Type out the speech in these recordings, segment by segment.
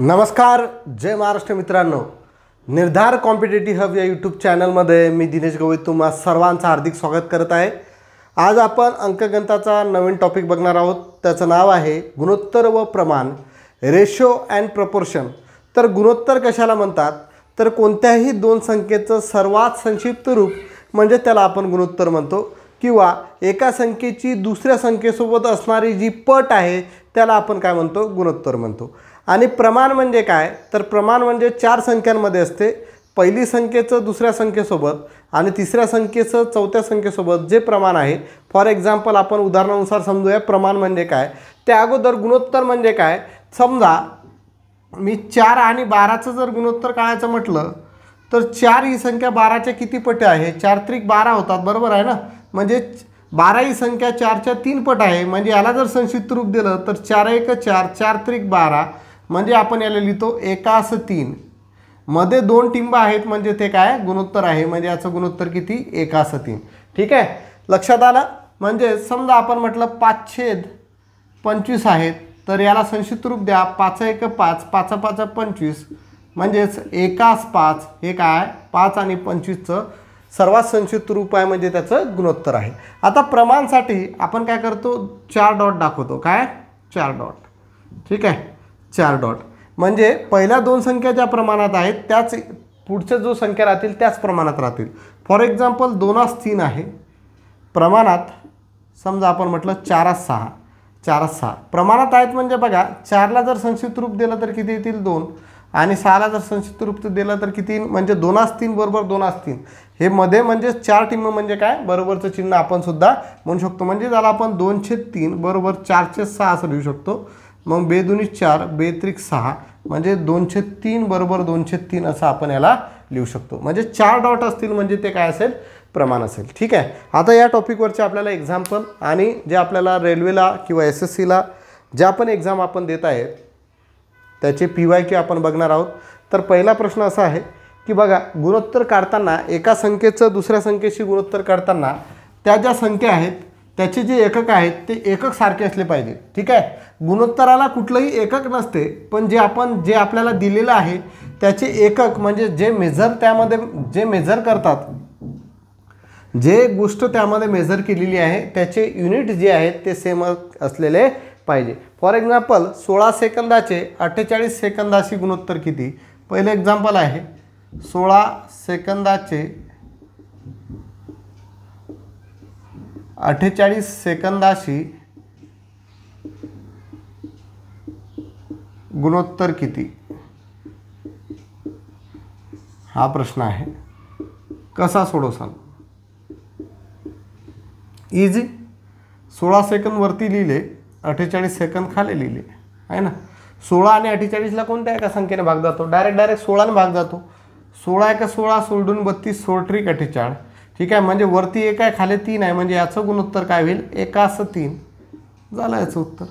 नमस्कार, जय महाराष्ट्र मित्रांनो. निर्धार कॉम्पिटेटिव्ह हब या यूट्यूब चॅनलमध्ये मी दिनेश गवई तुम्हा सर्वांचं हार्दिक स्वागत करत आहे. आज आपण अंकगणिताचा नवीन टॉपिक बघणार आहोत. त्याचं नाव आहे गुणोत्तर व प्रमाण, रेशो अँड प्रपोर्शन. तर गुणोत्तर कशाला म्हणतात? तर कोणत्याही दोन संख्येचं सर्वात संक्षिप्त रूप म्हणजे त्याला आपण गुणोत्तर म्हणतो, किंवा एका संख्येची दुसऱ्या संख्येसोबत असणारी जी पट आहे त्याला आपण काय म्हणतो? गुणोत्तर म्हणतो. आणि प्रमाण म्हणजे काय? तर प्रमाण म्हणजे चार संख्यांमध्ये असते. पहिली संख्येचं दुसऱ्या संख्येसोबत आणि तिसऱ्या संख्येचं चौथ्या संख्येसोबत जे प्रमाण आहे. फॉर एक्झाम्पल आपण उदाहरणानुसार समजूया प्रमाण म्हणजे काय. त्या अगोदर गुणोत्तर म्हणजे काय. समजा मी 4 आणि 12चं जर गुणोत्तर काढायचं म्हटलं तर 4 ही संख्या 12च्या किती पट आहे? 4 त्रिक 12 होतात, बरोबर आहे ना. म्हणजे 12 ही संख्या 4च्या 3 पट आहे. म्हणजे याला जर संक्षिप्त रूप दिलं तर 4 एक 4, 4 त्रिक 12, म्हणजे आपण याला लिहितो एकास 3. मध्ये 2 टिंब आहेत म्हणजे ते काय? गुणोत्तर आहे. म्हणजे याचं गुणोत्तर किती? एकास 3. ठीक आहे, लक्षात आलं. म्हणजे समजा आपण म्हटलं 5/25 आहेत, तर याला संक्षिप्त रूप द्या 5 एक 5, 5 5 25, म्हणजेच एकास 5. हे काय? 5 आणि 25चं सर्वात संक्षिप्त रूप आहे, म्हणजे त्याचं गुणोत्तर आहे. आता प्रमाणसाठी आपण काय करतो? 4 डॉट दाखवतो. काय? 4 डॉट. ठीक आहे, 4 डॉट म्हणजे पहिल्या दोन संख्या ज्या प्रमाणात आहेत त्याच पुढच्या जो संख्या राहतील त्याच प्रमाणात राहतील. फॉर एक्झाम्पल 2/3 आहे प्रमाणात. समजा आपण म्हटलं 4/6, 4/6 प्रमाणात आहेत. म्हणजे बघा, 4ला जर संक्षिप्त रूप दिलं तर किती येतील? 2. आणि 6ला जर संक्षिप्त रूप दिलं तर किती? म्हणजे 2/3 बरोबर 2/3. हे मध्ये म्हणजे 4 टिंब म्हणजे काय? बरोबरचं चिन्ह आपण सुद्धा म्हणू शकतो. म्हणजे त्याला आपण 2/3 बरोबर 4/6 असं लिहू शकतो. मग 2 दुनी 4, 2 त्रिक 6, म्हणजे 2/3 बरोबर 2/3 असं आपण याला लिहू शकतो. म्हणजे 4 डॉट असतील म्हणजे ते काय असेल? प्रमाण असेल. ठीक आहे. आता या टॉपिकवरचे आपल्याला एक्झाम्पल आणि जे आपल्याला रेल्वेला किंवा SSCला ज्या पण एक्झाम आपण देत आहेत त्याचे PYQ आपण बघणार आहोत. तर पहिला प्रश्न असा आहे की बघा, गुणोत्तर काढताना एका संख्येचं दुसऱ्या संख्येशी गुणोत्तर काढताना त्या ज्या संख्या आहेत त्याचे जे एकक आहेत ते एकक सारखे असले पाहिजे. ठीक आहे. गुणोत्तराला कुठलंही एकक नसते, पण जे आपल्याला दिलेलं आहे त्याचे एकक म्हणजे जे मेजर करतात, जे गोष्ट त्यामध्ये मेजर केलेली आहे त्याचे युनिट जे आहेत ते सेम असलेले पाहिजे. फॉर एक्झाम्पल 16 सेकंदाचे 48 सेकंदाशी गुणोत्तर किती? पहिलं एक्झाम्पल आहे 16 सेकंदाचे 48 सेकंदाशी गुणोत्तर किती? हा प्रश्न आहे. कसा सोडवसाल? इझी. 16 सेकंद वरती लिहिले, 48 सेकंद खाली लिहिले आहे ना. 16 आणि 48ला कोणत्या एका संख्येने भाग जातो? डायरेक्ट 16ने भाग जातो. 16 एक 16, सोडून 32, 16 त्रिक 48. ठीक आहे. म्हणजे वरती 1 आहे, खाली 3 आहे, म्हणजे याचं गुणोत्तर काय होईल? एकास 3 झालं याचं उत्तर.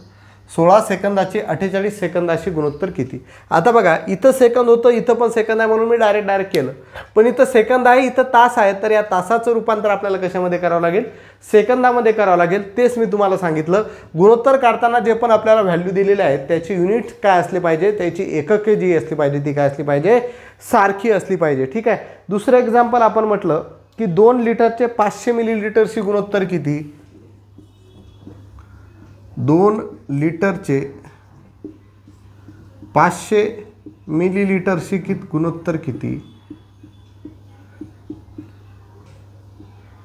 16 सेकंदाचे 48 सेकंदाशी गुणोत्तर किती? आता बघा, इथं सेकंद होतं, इथं पण सेकंद आहे म्हणून मी डायरेक्ट केलं. पण इथं सेकंद आहे, इथं तास आहे, तर या तासाचं रूपांतर आपल्याला कशामध्ये करावं लागेल? सेकंदामध्ये करावं लागेल. तेच मी तुम्हाला सांगितलं. गुणोत्तर काढताना जे पण आपल्याला व्हॅल्यू दिलेले आहेत त्याची युनिट काय असले पाहिजे? त्याची एकके जी असली पाहिजे ती काय असली पाहिजे? सारखी असली पाहिजे. ठीक आहे. दुसरं एक्झाम्पल आपण म्हटलं की 2 लिटरचे 500 मिलीलिटरशी गुणोत्तर किती? 2 लिटरचे 500 मिलीलिटरशी गुणोत्तर किती?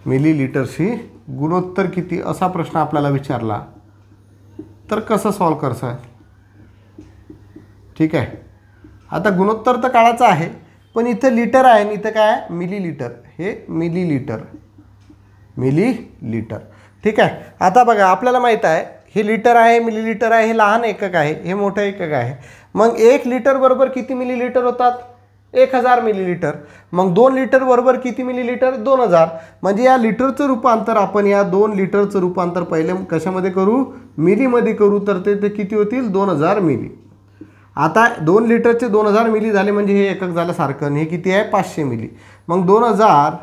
मिलीलिटरशी गुणोत्तर किती असा प्रश्न आपल्याला विचारला तर कसं सॉल्व करसा? ठीक आहे. आता गुणोत्तर तर काढायचं आहे, पण इथं लिटर आहे आणि इथं काय आहे? मिलीलिटर. हे मिलीलिटर. ठीक आहे. आता बघा, आपल्याला माहीत आहे हे लिटर आहे, मिलीलिटर आहे, हे लहान एकक आहे, हे मोठं एकक आहे. मग 1 लिटर बरोबर किती मिलीलिटर होतात? 1000 मिलीलिटर. मग 2 लिटर बरोबर किती मिलीलिटर? 2000. म्हणजे या लिटरचं रूपांतर आपण या 2 लिटरचं रूपांतर पहिले कशामध्ये करू? मिलीमध्ये करू. तर ते किती होतील? 2000 मिली. आता 2 लिटरचे 2000 मिली झाले म्हणजे हे एकक झालं सारखं. हे किती आहे? 500 मिली. मग 2000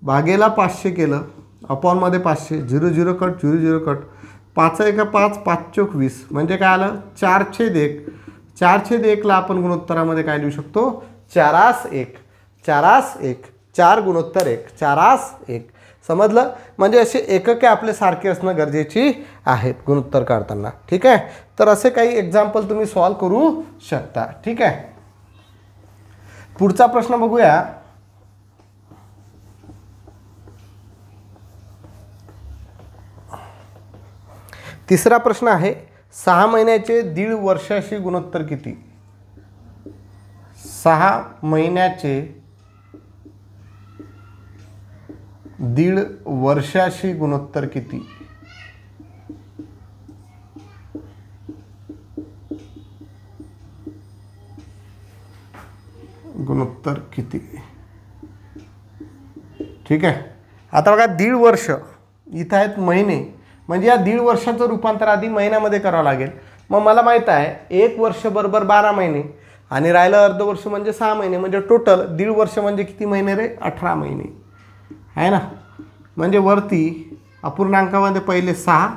भागेला 500 केलं, अपॉनमध्ये 500, 0 0 कट, 0 0 कट, 5 1 5, 5 चौक 20, म्हणजे काय आलं? 4/1, 4/1ला आपण गुणोत्तरामध्ये काय लिहू शकतो? 4:1. 4:1, 4 गुणोत्तर 1, 4:1. समजलं? म्हणजे असे एकके आपले सारखे असणं गरजेची आहेत गुणोत्तर काढताना. ठीक आहे. तर असे काही एक्झाम्पल तुम्ही सॉल्व करू शकता. ठीक आहे. पुढचा प्रश्न बघूया. तिसरा प्रश्न आहे 6 महिन्याचे 1.5 वर्षाशी गुणोत्तर किती? 6 महिन्याचे 1.5 वर्षाशी गुणोत्तर किती? गुणोत्तर किती? ठीक आहे. आता बघा 1.5 वर्ष इथं आहेत महिने, म्हणजे या 1.5 वर्षाचं रूपांतर आधी महिन्यामध्ये करावं लागेल. मग मला माहीत आहे 1 वर्ष बरोबर 12 महिने आणि राहिलं अर्ध वर्ष म्हणजे 6 महिने, म्हणजे टोटल 1.5 वर्ष म्हणजे किती महिने रे? 18 महिने आहे ना. म्हणजे वरती अपूर्णांकामध्ये पहिले 6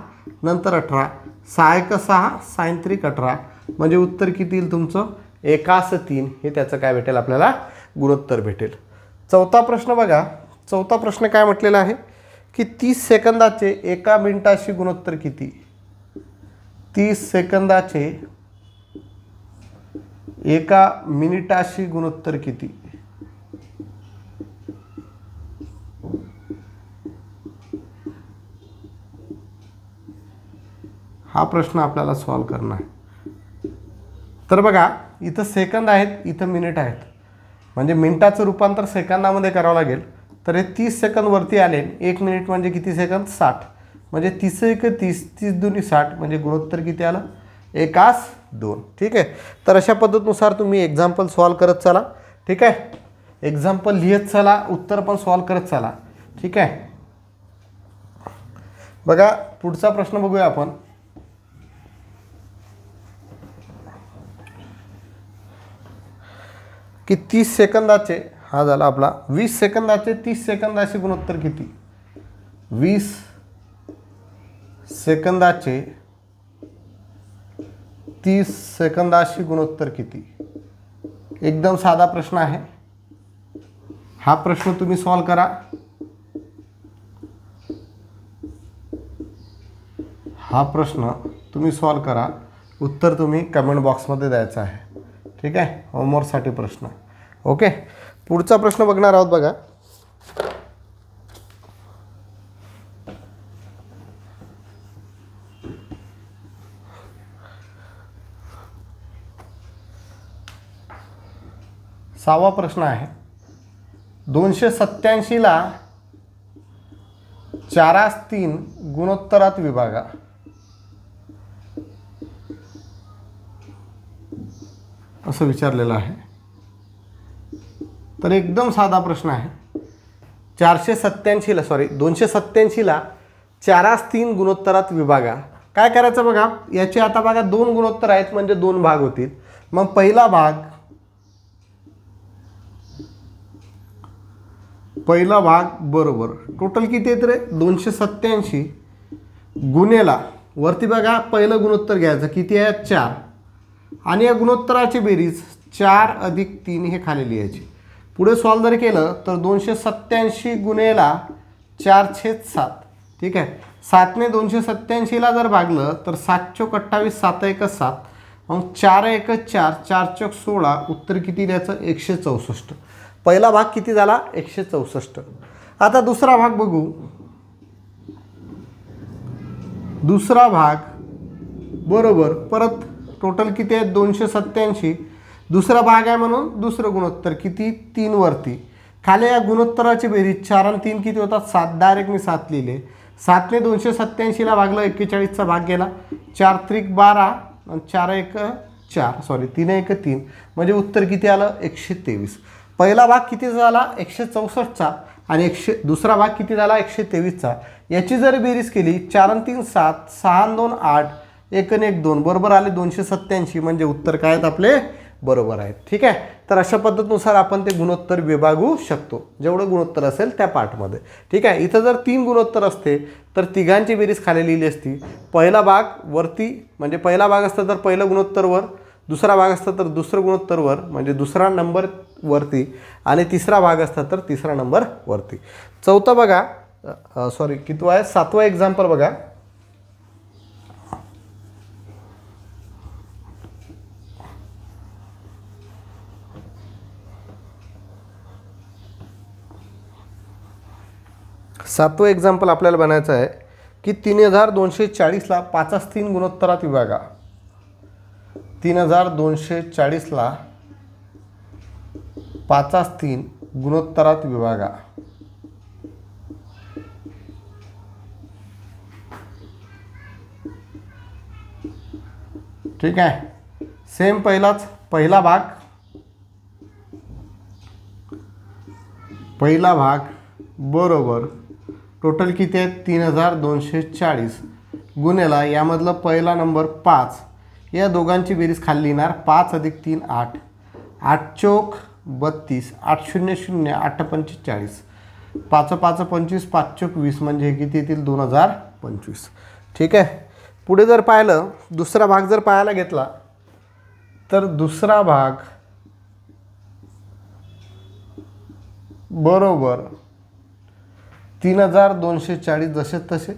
नंतर 18, 6 × 6 sin 3 18, म्हणजे उत्तर किती येईल तुमचं? 1:3. हे त्याचं काय भेटेल आपल्याला? गुणोत्तर भेटेल. चौथा प्रश्न बघा. चौथा प्रश्न काय म्हटलेला आहे की 30 सेकंदाचे 1 मिनिटाशी गुणोत्तर किती? 30 सेकंदाचे 1 मिनिटाशी गुणोत्तर किती? हा प्रश्न आपल्याला सॉल्व करना आहे. तर बघा इथं सेकंद आहेत, इथं मिनिट आहेत, म्हणजे मिनिटाचं रूपांतर सेकंदामध्ये करावं लागेल. तर हे 30 सेकंद वरती आले. 1 मिनिट म्हणजे किती सेकंद? 60. म्हणजे 30 × 30, 30 × 2 60, म्हणजे गुणोत्तर किती आलं? 1:2. ठीक आहे. तर अशा पद्धतीनुसार तुम्ही एक्झाम्पल सॉल्व करत चला. ठीक आहे. एक्झाम्पल लिहित चला, उत्तर पण सॉल्व करत चला. ठीक आहे. बघा पुढचा प्रश्न बघूया आपण. की 30 सेकंदाचे, हा झाला आपला, 20 सेकंदाचे 30 सेकंदाशी गुणोत्तर किती? 20 सेकंदाचे 30 सेकंदाशी गुणोत्तर किती? एकदम साधा प्रश्न आहे. हा प्रश्न तुम्ही सॉल्व करा. हा प्रश्न तुम्ही सॉल्व करा. उत्तर तुम्ही कमेंट बॉक्समध्ये द्यायचं आहे. ठीक आहे. होमवर्कसाठी प्रश्न. ओके. पुढचा प्रश्न बघणार आहोत. बघा सहावा प्रश्न आहे 287ला 4:3 गुणोत्तरात विभागा. असं विचारलेलं आहे. तर एकदम साधा प्रश्न आहे. 287ला 4:3 गुणोत्तरात विभागा. काय करायचं बघा, याचे आता बघा 2 गुणोत्तर आहेत, म्हणजे 2 भाग होतील. मग पहिला भाग बरोबर टोटल किती येत रे? 287 गुणेला वरती बघा पहिलं गुणोत्तर घ्यायचं, किती आहे? 4. आणि या गुणोत्तराची बेरीज 4 + 3 हे खाली लिहायची. पुढे सॉल्व जर केलं तर 287 गुणेला 4/7. ठीक आहे. 7ने 287ला जर भागलं तर 7×28 7×1 7. मग 4×1 4, 4×4 16. उत्तर किती द्यायचं? 164. पहिला भाग किती झाला? 164. आता दुसरा भाग बघू. दुसरा भाग बरोबर परत टोटल किती आहे? 287. दुसरा भाग आहे म्हणून दुसरं गुणोत्तर किती? 3 वरती. खाली या गुणोत्तराची बेरीज 4 आणि 3 किती होतात? 7. डायरेक्ट मी 7 लिहिले. 7ने 287ला भागलं, 41चा भाग गेला. 4 × 3 12 आणि 4×1 4, सॉरी 3×1 3, म्हणजे उत्तर किती आलं? 123. पहिला भाग किती झाला? 164चा. आणि दुसरा भाग किती झाला? 123चा. याची जर बेरीज केली 4 आणि 3 7, 6 आणि 2 8, 1 आणि 1 2, बरोबर आले 287. म्हणजे उत्तर काय आहेत आपले? बरोबर आहेत. ठीक आहे. तर अशा पद्धतीनुसार आपण ते गुणोत्तर विभागू शकतो, जेवढं गुणोत्तर असेल त्या पार्टमध्ये. ठीक आहे. इथं जर 3 गुणोत्तर असते तर तिघांची बेरीज खाली लिहिली असती. पहिला भाग वरती, म्हणजे पहिला भाग असता तर पहिलं गुणोत्तर वर, दुसरा भाग असता तर दुसरं गुणोत्तर वर म्हणजे दुसरा नंबर वरती आणि तिसरा भाग असता तर तिसरा नंबर वरती. चौथा बघा, सॉरी कितवा आहे, 7वा एक्झाम्पल बघा. सातवं एक्झाम्पल आपल्याला बनायचं आहे की 3240ला 5/3 गुणोत्तरात विभागा. 3240ला 5/3 गुणोत्तरात विभागा. ठीक आहे. सेम पहिला भाग बरोबर टोटल किती आहे 3240 गुणेला यामधलं पहिला नंबर 5, या दोघांची बेरीज खाली लिहिणार 5 + 3 8, 8 चौक 32, 8 0 0, 8 पंचे 40, 5 5 25, 5 चौक 20 म्हणजे किती येतील 2025. ठीक आहे. पुढे जर पाहिलं दुसरा भाग जर पाहायला घेतला तर दुसरा भाग बरोबर 3240 जसे तसे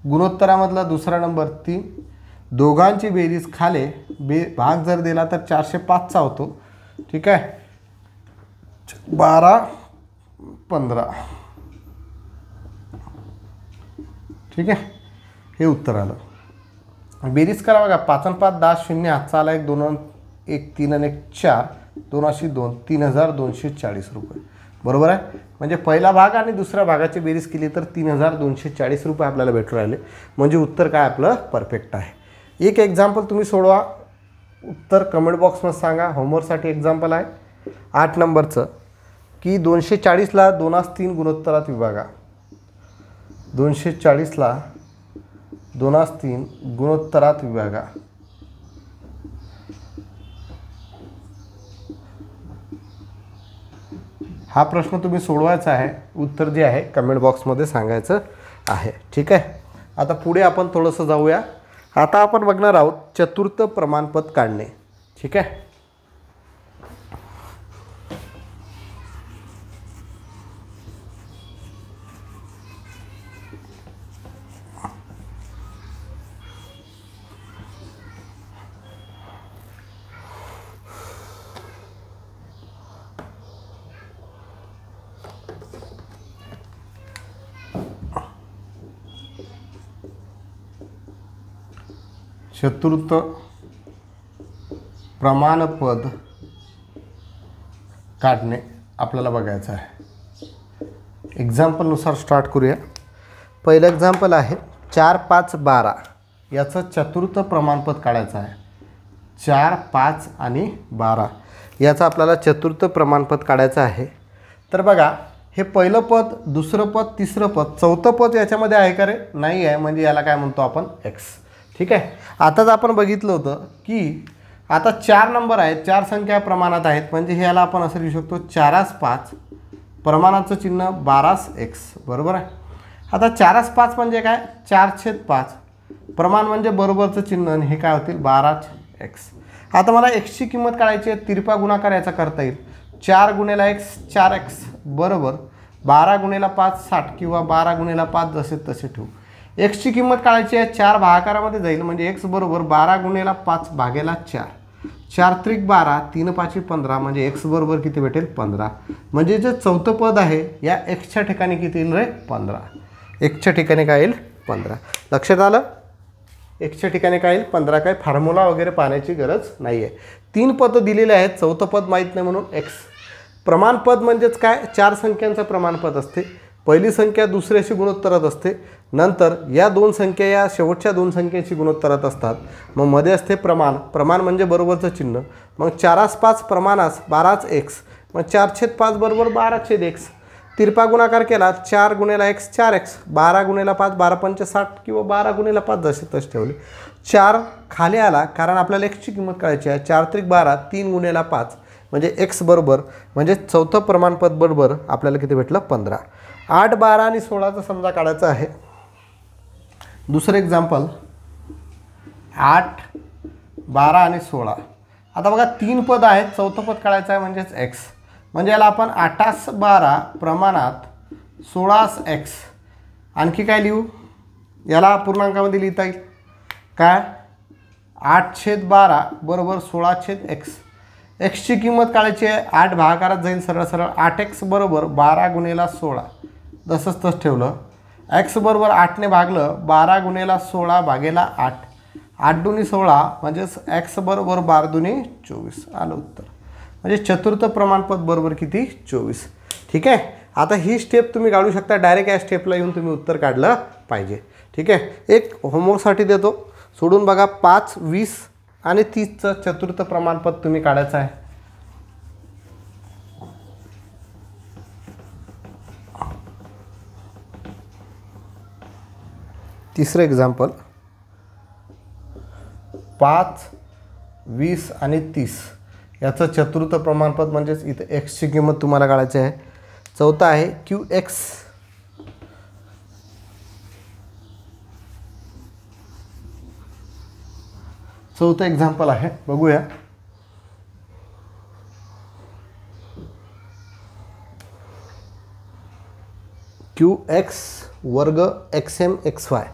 गुणोत्तरामधला दुसरा नंबर 3, दोघांची बेरीज खाले भाग जर दिला तर 405चा होतो. ठीक आहे. 12 15. ठीक आहे. हे उत्तर आलं. बेरीज करा बघा. 5 आणि 5 10 0, हातचा आला 1 2 1 3 आणि 1 4, 2 अशी 2, 3240 रुपये. बरोबर आहे. म्हणजे पहिला भाग आणि दुसऱ्या भागाची बेरीज केली तर 3240 रुपये आपल्याला भेटून राहिले. म्हणजे उत्तर काय आपलं परफेक्ट आहे. एक एक्झाम्पल तुम्ही सोडवा, उत्तर कमेंट बॉक्समध्ये सांगा. होमवर्कसाठी एक्झाम्पल आहे 8 नंबरचं की 240ला 2/3 गुणोत्तरात विभागा. 240ला 2/3 गुणोत्तरात विभागा. हा प्रश्न तुम्ही सोडवायचा आहे. उत्तर जे आहे कमेंट बॉक्समध्ये सांगायचं आहे. ठीक आहे. आता पुढे आपण थोडंसं जाऊया. आता आपण बघणार आहोत चतुर्थ प्रमाणपद काढणे. ठीक आहे. चतुर्थ प्रमाणपद काढणे आपल्याला बघायचं आहे. एक्झाम्पलनुसार स्टार्ट करूया. पहिलं एक्झाम्पल आहे 4 5 12. याचं चतुर्थ प्रमाणपद काढायचं आहे. 4 5 आणि 12 याचं आपल्याला चतुर्थ प्रमाणपद काढायचं आहे. तर बघा, हे पहिलं पद, दुसरं पद, तिसरं पद, चौथं पद याच्यामध्ये आहे का रे? नाही आहे. म्हणजे याला काय म्हणतो आपण एक्स. ठीक आहे. आताच आपण बघितलं होतं की आता 4 नंबर आहेत, 4 संख्या प्रमाणात आहेत. म्हणजे ह्याला आपण असं लिहू शकतो 4/5 प्रमाणाचं चिन्ह 12x. बरोबर आहे. आता 4/5 म्हणजे काय? 4/5 प्रमाण म्हणजे बरोबरचं चिन्ह आणि हे काय होतील 12x. आता मला x ची किंमत काढायची आहे. तिरपा गुणाकार याचा करता येईल. 4 × x 4x बरोबर 12 × 5 60 किंवा 12 × 5 जसे तसे ठेवू. x ची किंमत काढायची आहे. 4 भागाकारामध्ये जाईल म्हणजे x बरोबर 12 × 5 भागेला 4. 4 त्रिक 12, 3 5 15 म्हणजे x बरोबर किती भेटेल 15. म्हणजे जे चौथं पद आहे या x च्या ठिकाणी किती येईल रे 15. x च्या ठिकाणी काय येईल 15. लक्षात आलं. x च्या ठिकाणी काय येईल 15. काय फॉर्म्युला वगैरे पाहण्याची गरज नाही आहे. 3 पद दिलेले आहेत. चौथं पद माहीत नाही म्हणून x. प्रमाणपद म्हणजेच काय? 4 संख्यांचं प्रमाणपद असते. पहिली संख्या दुसऱ्याशी गुणोत्तरात असते. नंतर या 2 संख्या या शेवटच्या 2 संख्येची गुणोत्तरात असतात. मग मध्ये असते प्रमाण. प्रमाण म्हणजे बरोबरचं चिन्ह. मग 4/5 प्रमाणास 12x. मग 4/5 बरोबर 12/x. तिरपा गुणाकार केला 4 × x 4x. 12 × 5 12 पंचे 60 किंवा 12 × 5 जसे तसे ठेवले. 4 खाली आला कारण आपल्याला x ची किंमत काढायची आहे. 4 त्रिक 12, 3 × 5 म्हणजे x बरोबर म्हणजे चौथं प्रमाणपद बरोबर आपल्याला किती भेटलं 15. 8 12 आणि 16चा समजा काढायचं आहे. दुसरं एक्झाम्पल 8 12 आणि 16. आता बघा 3 पद आहेत, चौथं पद काढायचं आहे म्हणजेच एक्स, म्हणजे याला आपण 8/12 प्रमाणात 16x, आणखी काय लिहू, याला पूर्णांकामध्ये लिहिता येईल काय, 8/12 बरोबर 16x. एक्सची किंमत काढायची आहे, 8 भागाकारात जाईल सरळ सरळ, 8x बरोबर 12 गुणिले 16, तसंच तसं ठेवलं. एक्स बरोबर 8ने भागलं, 12 गुणिले 16 भागेला 8, 8 दुनी 16 म्हणजेच एक्स बरोबर 12 दुनी 24 आलं उत्तर. म्हणजे चतुर्थ प्रमाणपद बरोबर किती, 24. ठीक आहे. आता ही स्टेप तुम्ही काढू शकता, डायरेक्ट या स्टेपला येऊन तुम्ही उत्तर काढलं पाहिजे. ठीक आहे. एक होमवर्कसाठी देतो, सोडून बघा 5, 20 आणि 30चं चतुर्थ प्रमाणपद तुम्ही काढायचं आहे. तिसरं एक्झाम्पल, 5, 20 आणि 30 याचं चतुर्थ प्रमाणपद म्हणजेच इथं एक्सची किंमत तुम्हाला काढायची आहे. चौथा आहे QX. चौथं एक्झाम्पल आहे, बघूया. QX वर्ग XM XY,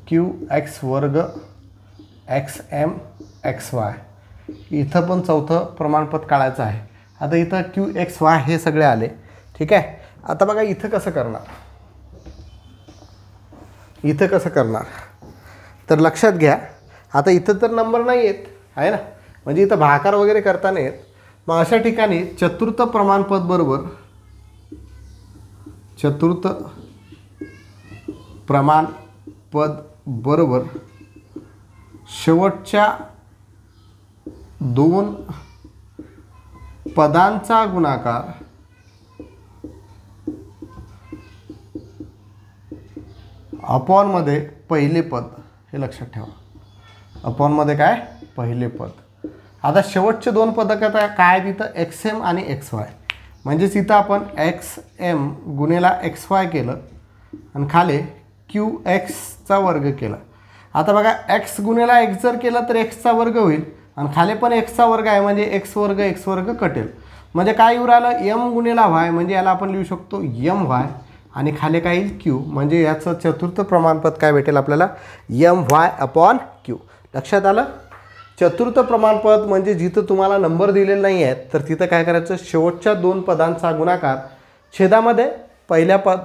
QX वर्ग XM XY, इथं पण चौथं प्रमाणपद काढायचं आहे. आता इथं QXY हे सगळे आले. ठीक आहे. आता बघा इथं कसं करणार, इथं कसं करणार तर लक्षात घ्या. आता इथं तर नंबर नाही येत आहे ना, म्हणजे इथं भागाकार वगैरे करता नाही येत. मग अशा ठिकाणी चतुर्थ प्रमाणपद बरोबर, चतुर्थ प्रमाणपद बरोबर शेवटच्या 2 पदांचा गुणाकार अपॉनमध्ये पहिले पद, हे लक्षात ठेवा. अपॉनमध्ये काय, पहिले पद. आता शेवटचे 2 पद काय तिथं XM आणि XY, म्हणजेच इथं आपण XM गुणिला XY केलं आणि खाली QXचा वर्ग केला. आता बघा x गुणिला x जर केलं तर xचा वर्ग होईल आणि खाली पण xचा वर्ग आहे, म्हणजे x वर्ग कटेल. म्हणजे काय येऊ राहिलं, m गुणिला y, म्हणजे याला आपण लिहू शकतो my, आणि खाली काय येईल q, म्हणजे याचं चतुर्थ प्रमाणपद काय भेटेल आपल्याला, my/q. लक्षात आलं. चतुर्थ प्रमाणपद म्हणजे जिथं तुम्हाला नंबर दिलेला नाही आहे तर तिथं काय करायचं, शेवटच्या 2 पदांचा गुणाकार छेदामध्ये पहिल्या पद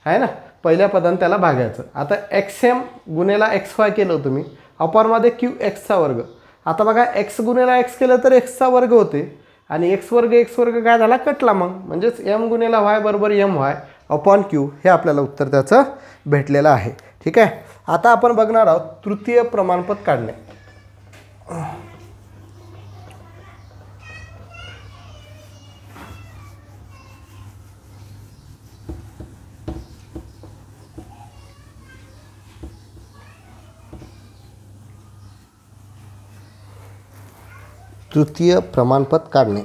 आहे ना, पहिल्या पदाने त्याला भागायचं. आता XM गुणिला XY केलं तुम्ही, अपॉनमध्ये QXचा वर्ग. आता बघा x गुणिला x केलं तर xचा वर्ग होते आणि x वर्ग काय झाला, कटला. मग म्हणजेच m गुणिला y बरोबर my/q, हे आपल्याला उत्तर त्याचं भेटलेलं आहे. ठीक आहे. आता आपण बघणार आहोत तृतीय प्रमाणपद काढणे. तृतीय प्रमाणपद काढणे.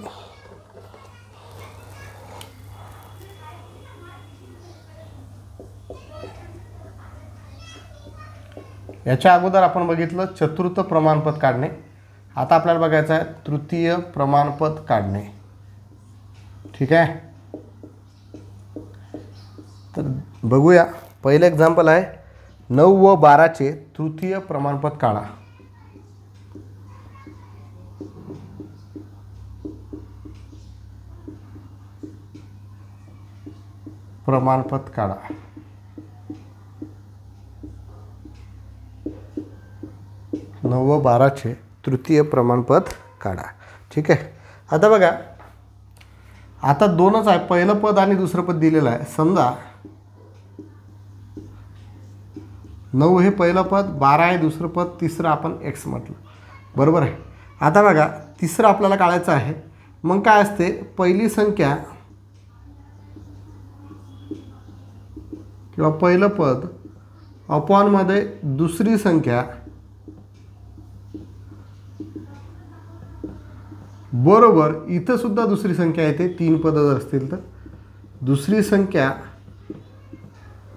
याच्या अगोदर आपण बघितलं चतुर्थ प्रमाणपद काढणे. आता आपल्याला बघायचं आहे तृतीय प्रमाणपद काढणे. ठीक आहे. तर बघूया, पहिलं एक्झाम्पल आहे 9 व 12चे तृतीय प्रमाणपद काढा. प्रमाणपद काढा. 9 व 12चे तृतीय प्रमाणपद काढा. ठीक आहे. आता बघा, आता 2च आहे, पहिलं पद आणि दुसरं पद दिलेलं आहे. समजा 9 हे पहिलं पद, 12 आहे दुसरं पद, तिसरं आपण x म्हटलं, बरोबर आहे. आता बघा तिसरं आपल्याला काढायचं आहे. मग काय असते, पहिली संख्या किंवा पहिलं पद अपॉनमध्ये दुसरी संख्या बरोबर, इथं सुद्धा दुसरी संख्या येते, 3 पद जर असतील तर दुसरी संख्या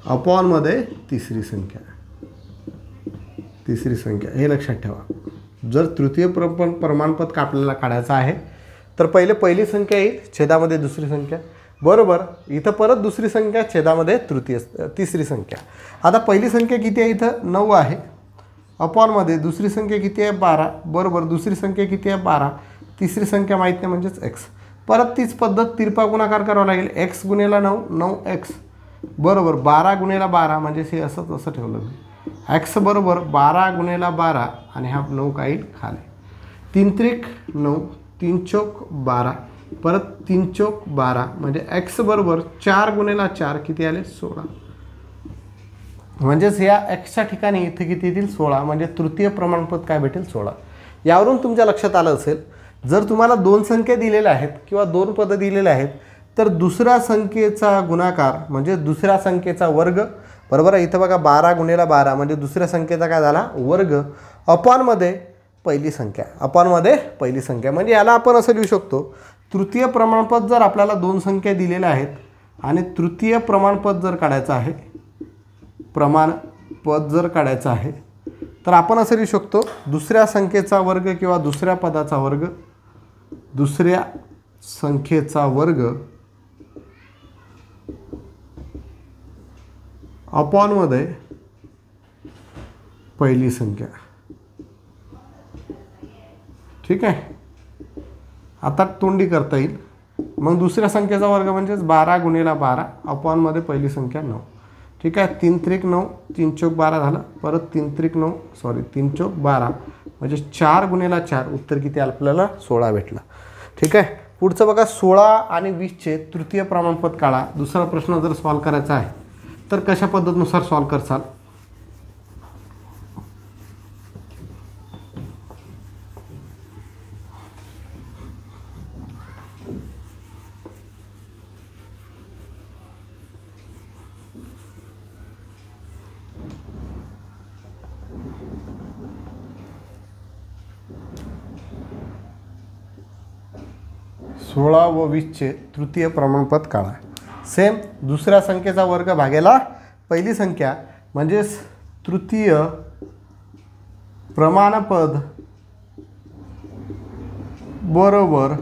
अपॉनमध्ये तिसरी संख्या, हे लक्षात ठेवा. जर तृतीय प्रमाणपद आपल्याला काढायचं आहे तर पहिले पहिली संख्या येईल, छेदामध्ये दुसरी संख्या, बरोबर. इथं परत दुसरी संख्या, छेदामध्ये तिसरी संख्या. आता पहिली संख्या किती आहे, इथं 9 आहे, अपॉनमध्ये दुसरी संख्या किती आहे 12, बरोबर. दुसरी संख्या किती आहे 12, तिसरी संख्या माहीत नाही म्हणजेच x. परत तीच पद्धत तिरपा गुणाकार करावा लागेल, x गुणेला 9 9x, बरोबर. 12 गुणेला 12 म्हणजे हे असं ठेवलं मी, x बरोबर 12 गुणेला 12 आणि हा 9 काही खाली. 3 त्रिक 9, 3 चौक 12, परत 3 चौक 12 म्हणजे x बरोबर 4 गुणेला 4 किती आले 16. म्हणजेच या xच्या ठिकाणी इथे किती येतील 16, म्हणजे तृतीय प्रमाणपद काय भेटेल 16. यावरून तुमच्या लक्षात आलं असेल, जर तुम्हाला 2 संख्या दिलेल्या आहेत किंवा 2 पदं दिलेले आहेत तर दुसऱ्या संख्येचा गुणाकार म्हणजे दुसऱ्या संख्येचा वर्ग, बरोबर आहे. इथं बघा 12 गुणेला 12 म्हणजे दुसऱ्या संख्येचा काय झाला वर्ग, अपॉनमध्ये पहिली संख्या, अपॉनमध्ये पहिली संख्या. म्हणजे याला आपण असं लिहू शकतो, तृतीय प्रमाणपद जर आपल्याला 2 संख्या दिलेल्या आहेत आणि तृतीय प्रमाणपद जर काढायचं आहे, प्रमाणपद जर काढायचं आहे तर आपण असं लिहू शकतो, दुसऱ्या संख्येचा वर्ग किंवा दुसऱ्या पदाचा वर्ग, दुसऱ्या संख्येचा वर्ग अपॉनमध्ये पहिली संख्या. ठीक आहे. आता तोंडी करता येईल. मग दुसऱ्या संख्येचा वर्ग म्हणजेच 12 गुणेला 12 अपॉनमध्ये पहिली संख्या 9. ठीक आहे. 3 त्रिक 9, 3 चौक 12 झालं, परत 3 त्रिक 9 3 चौक 12 म्हणजे 4 गुणेला 4 उत्तर किती आपल्याला 16 भेटलं. ठीक आहे. पुढचं बघा 16 आणि 20चे तृतीय प्रमाणपद काढा. दुसरा प्रश्न जर सॉल्व करायचा आहे तर कशा पद्धतीनुसार सॉल्व करसाल. सोळा व 20चे तृतीय प्रमाणपद काढा. सेम दुसऱ्या संख्येचा वर्ग भागेला पहिली संख्या म्हणजेच तृतीय प्रमाणपद बरोबर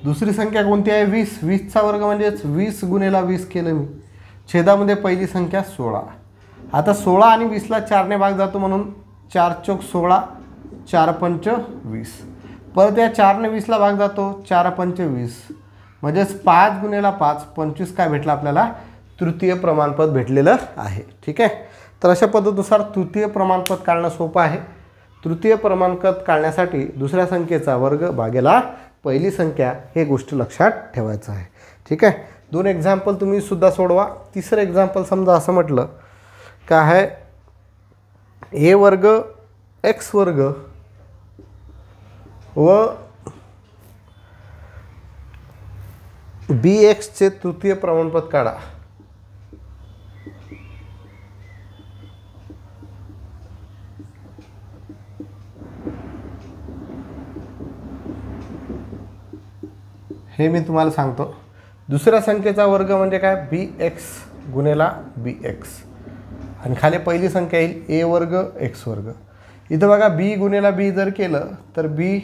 दुसरी संख्या कोणती आहे 20. 20चा वर्ग म्हणजेच 20 गुणेला 20 केलं मी, छेदामध्ये पहिली संख्या 16. आता 16 आणि 20ला 4ने भाग जातो म्हणून 4 चौक 16, 4 पंच 20. परत या 4ने 20ला भाग जातो, 4 पंच 20 म्हणजेच 5 गुणेला 5 25 काय भेटलं आपल्याला तृतीय प्रमाणपद भेटलेलं आहे. ठीक आहे. तर अशा पद्धतीनुसार तृतीय प्रमाणपद काढणं सोपं आहे. तृतीय प्रमाणपद काढण्यासाठी दुसऱ्या संख्येचा वर्ग भागेला पहिली संख्या हे गोष्ट लक्षात ठेवायचं आहे. ठीक आहे. 2 एक्झाम्पल तुम्ही सुद्धा सोडवा. तिसरं एक्झाम्पल समजा असं म्हटलं का आहे a वर्ग x वर्ग व bxचे तृतीय प्रमाणपद काढा. हे मी तुम्हाला सांगतो. दुसऱ्या संख्येचा वर्ग म्हणजे काय bx गुणेला bx आणि खाली पहिली संख्या येईल a वर्ग x वर्ग. इथं बघा b गुणेला b जर केलं तर b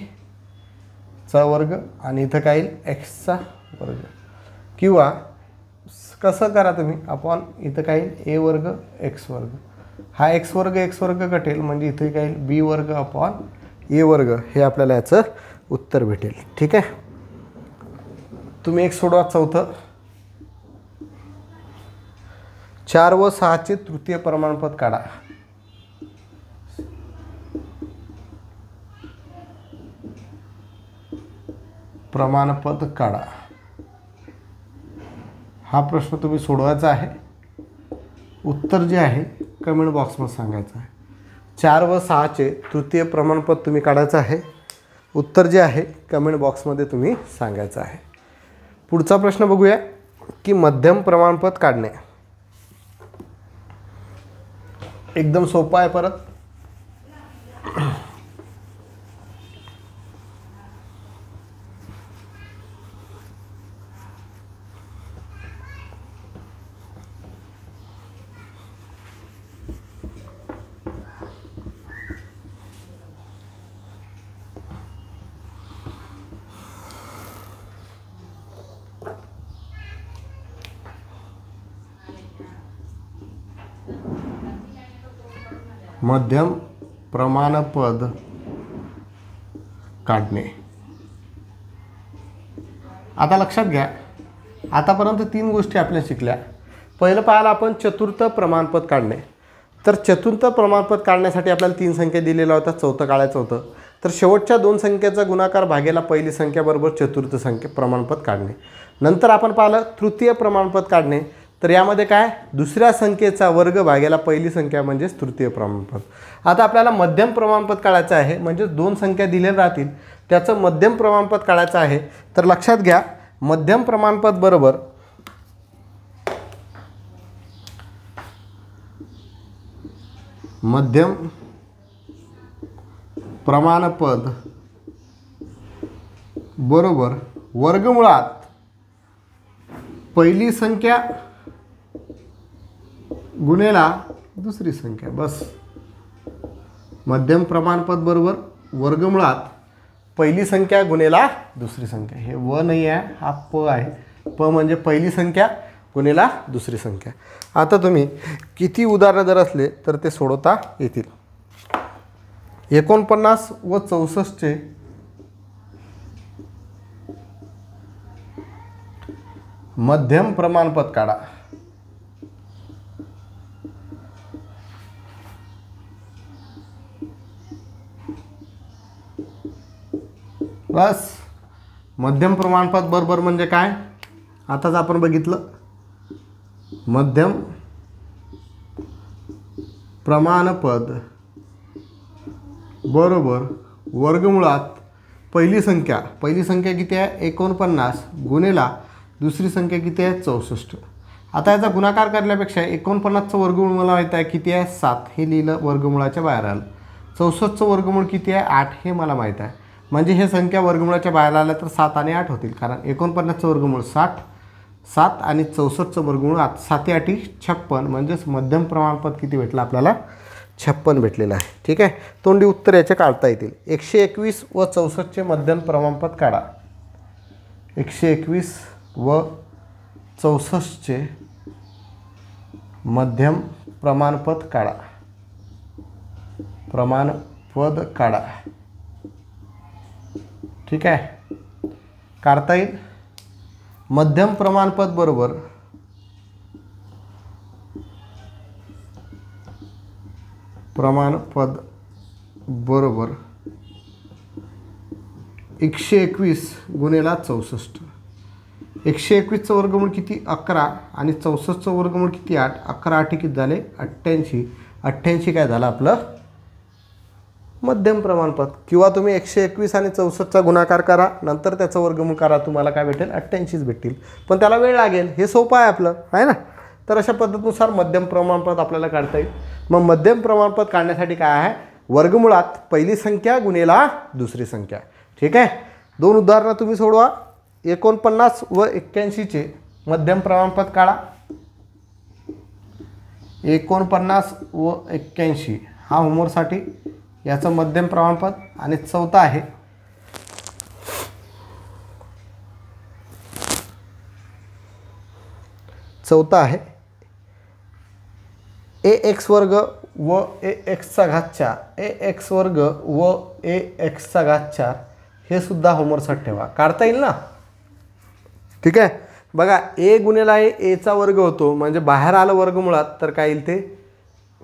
चा वर्ग आणि इथं काय येईल x चा वर्ग. किंवा कसं करा तुम्ही अपॉन इथं काय येईल a वर्ग x वर्ग. हा x वर्ग कटेल म्हणजे इथे काय येईल b वर्ग अपॉन a वर्ग. हे आपल्याला याचं उत्तर भेटेल. ठीक आहे. तुम्ही एक सोडवा. चौथं 4 व 6चे तृतीय प्रमाणपद काढा. प्रमाणपद काढा. हा प्रश्न तुम्ही सोडवायचा आहे. उत्तर जे आहे कमेंट बॉक्समध्ये सांगायचं आहे. 4 व 6चे तृतीय प्रमाणपद तुम्ही काढायचं आहे. उत्तर जे आहे कमेंट बॉक्समध्ये तुम्ही सांगायचं आहे. पुढचा प्रश्न बघूया की मध्यम प्रमाणपद काढणे. एकदम सोपा आहे. परत मध्यम प्रमाणपद काढणे. आता लक्षात घ्या, आतापर्यंत 3 गोष्टी आपण शिकल्या. पहिलं पाहायला आपण चतुर्थ प्रमाणपद काढणे. तर चतुर्थ प्रमाणपद काढण्यासाठी आपल्याला 3 संख्या दिलेल्या होत्या, चौथं काढायचं होतं. तर शेवटच्या 2 संख्येचा गुणाकार भागेला पहिली संख्या बरोबर चतुर्थ संख्या प्रमाणपद काढणे. नंतर आपण पाहिलं तृतीय प्रमाणपद काढणे. तर यामध्ये काय, दुसऱ्या संख्येचा वर्ग भागेला पहिली संख्या म्हणजेच तृतीय प्रमाणपद. आता आपल्याला मध्यम प्रमाणपद काढायचं आहे, म्हणजे 2 संख्या दिलेल्या राहतील त्याचं मध्यम प्रमाणपद काढायचं आहे. तर लक्षात घ्या, मध्यम प्रमाणपद बरोबर मध्यम प्रमाणपद बरोबर वर्गमुळात पहिली संख्या गुणेला दुसरी संख्या. बस, मध्यम प्रमाणपद बरोबर वर्गमुळात पहिली संख्या गुणेला दुसरी संख्या. हे व नाही आहे, हा प आहे. प म्हणजे पहिली संख्या गुणेला दुसरी संख्या. आता तुम्ही किती उदाहरणं जर असले तर ते सोडवता येतील. 49 व 64 मध्यम प्रमाणपद काढा. बस, मध्यम प्रमाणपद बरोबर म्हणजे काय, आताच आपण बघितलं. मध्यम प्रमाणपद बरोबर वर्गमुळात पहिली संख्या किती आहे 49 गुणेला दुसरी संख्या किती आहे 64. आता याचा गुणाकार करण्यापेक्षा 49चं वर्गमूळ मला माहीत आहे किती आहे 7, हे लिहिलं, वर्गमुळाच्या बाहेर आलं. 64चं वर्गमूळ किती आहे 8, हे मला माहीत आहे. म्हणजे हे संख्या वर्गमुळाच्या बाहेर आल्या तर 7 आणि 8 होतील, कारण 49चं वर्गमूळ 60, 7 आणि 64चं वर्गमूळ 8, 7 8 56, म्हणजेच मध्यम प्रमाणपद किती भेटलं आपल्याला 56 भेटलेलं आहे. ठीक आहे, तोंडी उत्तर याचे काढता येतील. 121 व 64चे मध्यम प्रमाणपद काढा. 121 व 64चे मध्यम प्रमाणपद काढा. प्रमाणपद काढा. ठीक आहे, काढता येईल. मध्यम प्रमाणपद बरोबर प्रमाणपद बरोबर 121 गुणेला 64. 121चं वर्गमूळ किती 11 आणि 64चं वर्गमूळ किती 8. 11 8 किती झाले 88. 88 काय झालं आपलं मध्यम प्रमाणपद. किंवा तुम्ही 121 आणि 64चा गुणाकार करा, नंतर त्याचं वर्गमूळ करा, तुम्हाला काय भेटेल 88च भेटतील. पण त्याला वेळ लागेल, हे सोपं आहे आपलं, आहे ना. तर अशा पद्धतीनुसार मध्यम प्रमाणपद आपल्याला काढता येईल. मग मध्यम प्रमाणपद काढण्यासाठी काय आहे, वर्गमुळात पहिली संख्या गुणेला दुसरी संख्या. ठीक आहे, 2 उदाहरणं तुम्ही सोडवा. 49 व 81चे मध्यम प्रमाणपद काढा. 49 व 81 हा होमवर्कसाठी याचं मध्यम प्रमाणपद. आणि चौथा आहे ax वर्ग व ax चा घात 4, ax वर्ग व ax चा घात 4 हे सुद्धा होमवर्कसाठी ठेवा. काढता येईल ना. ठीक आहे, बघा a गुणेला a चा वर्ग होतो, म्हणजे बाहेर आलं वर्गमुळात तर काय येईल ते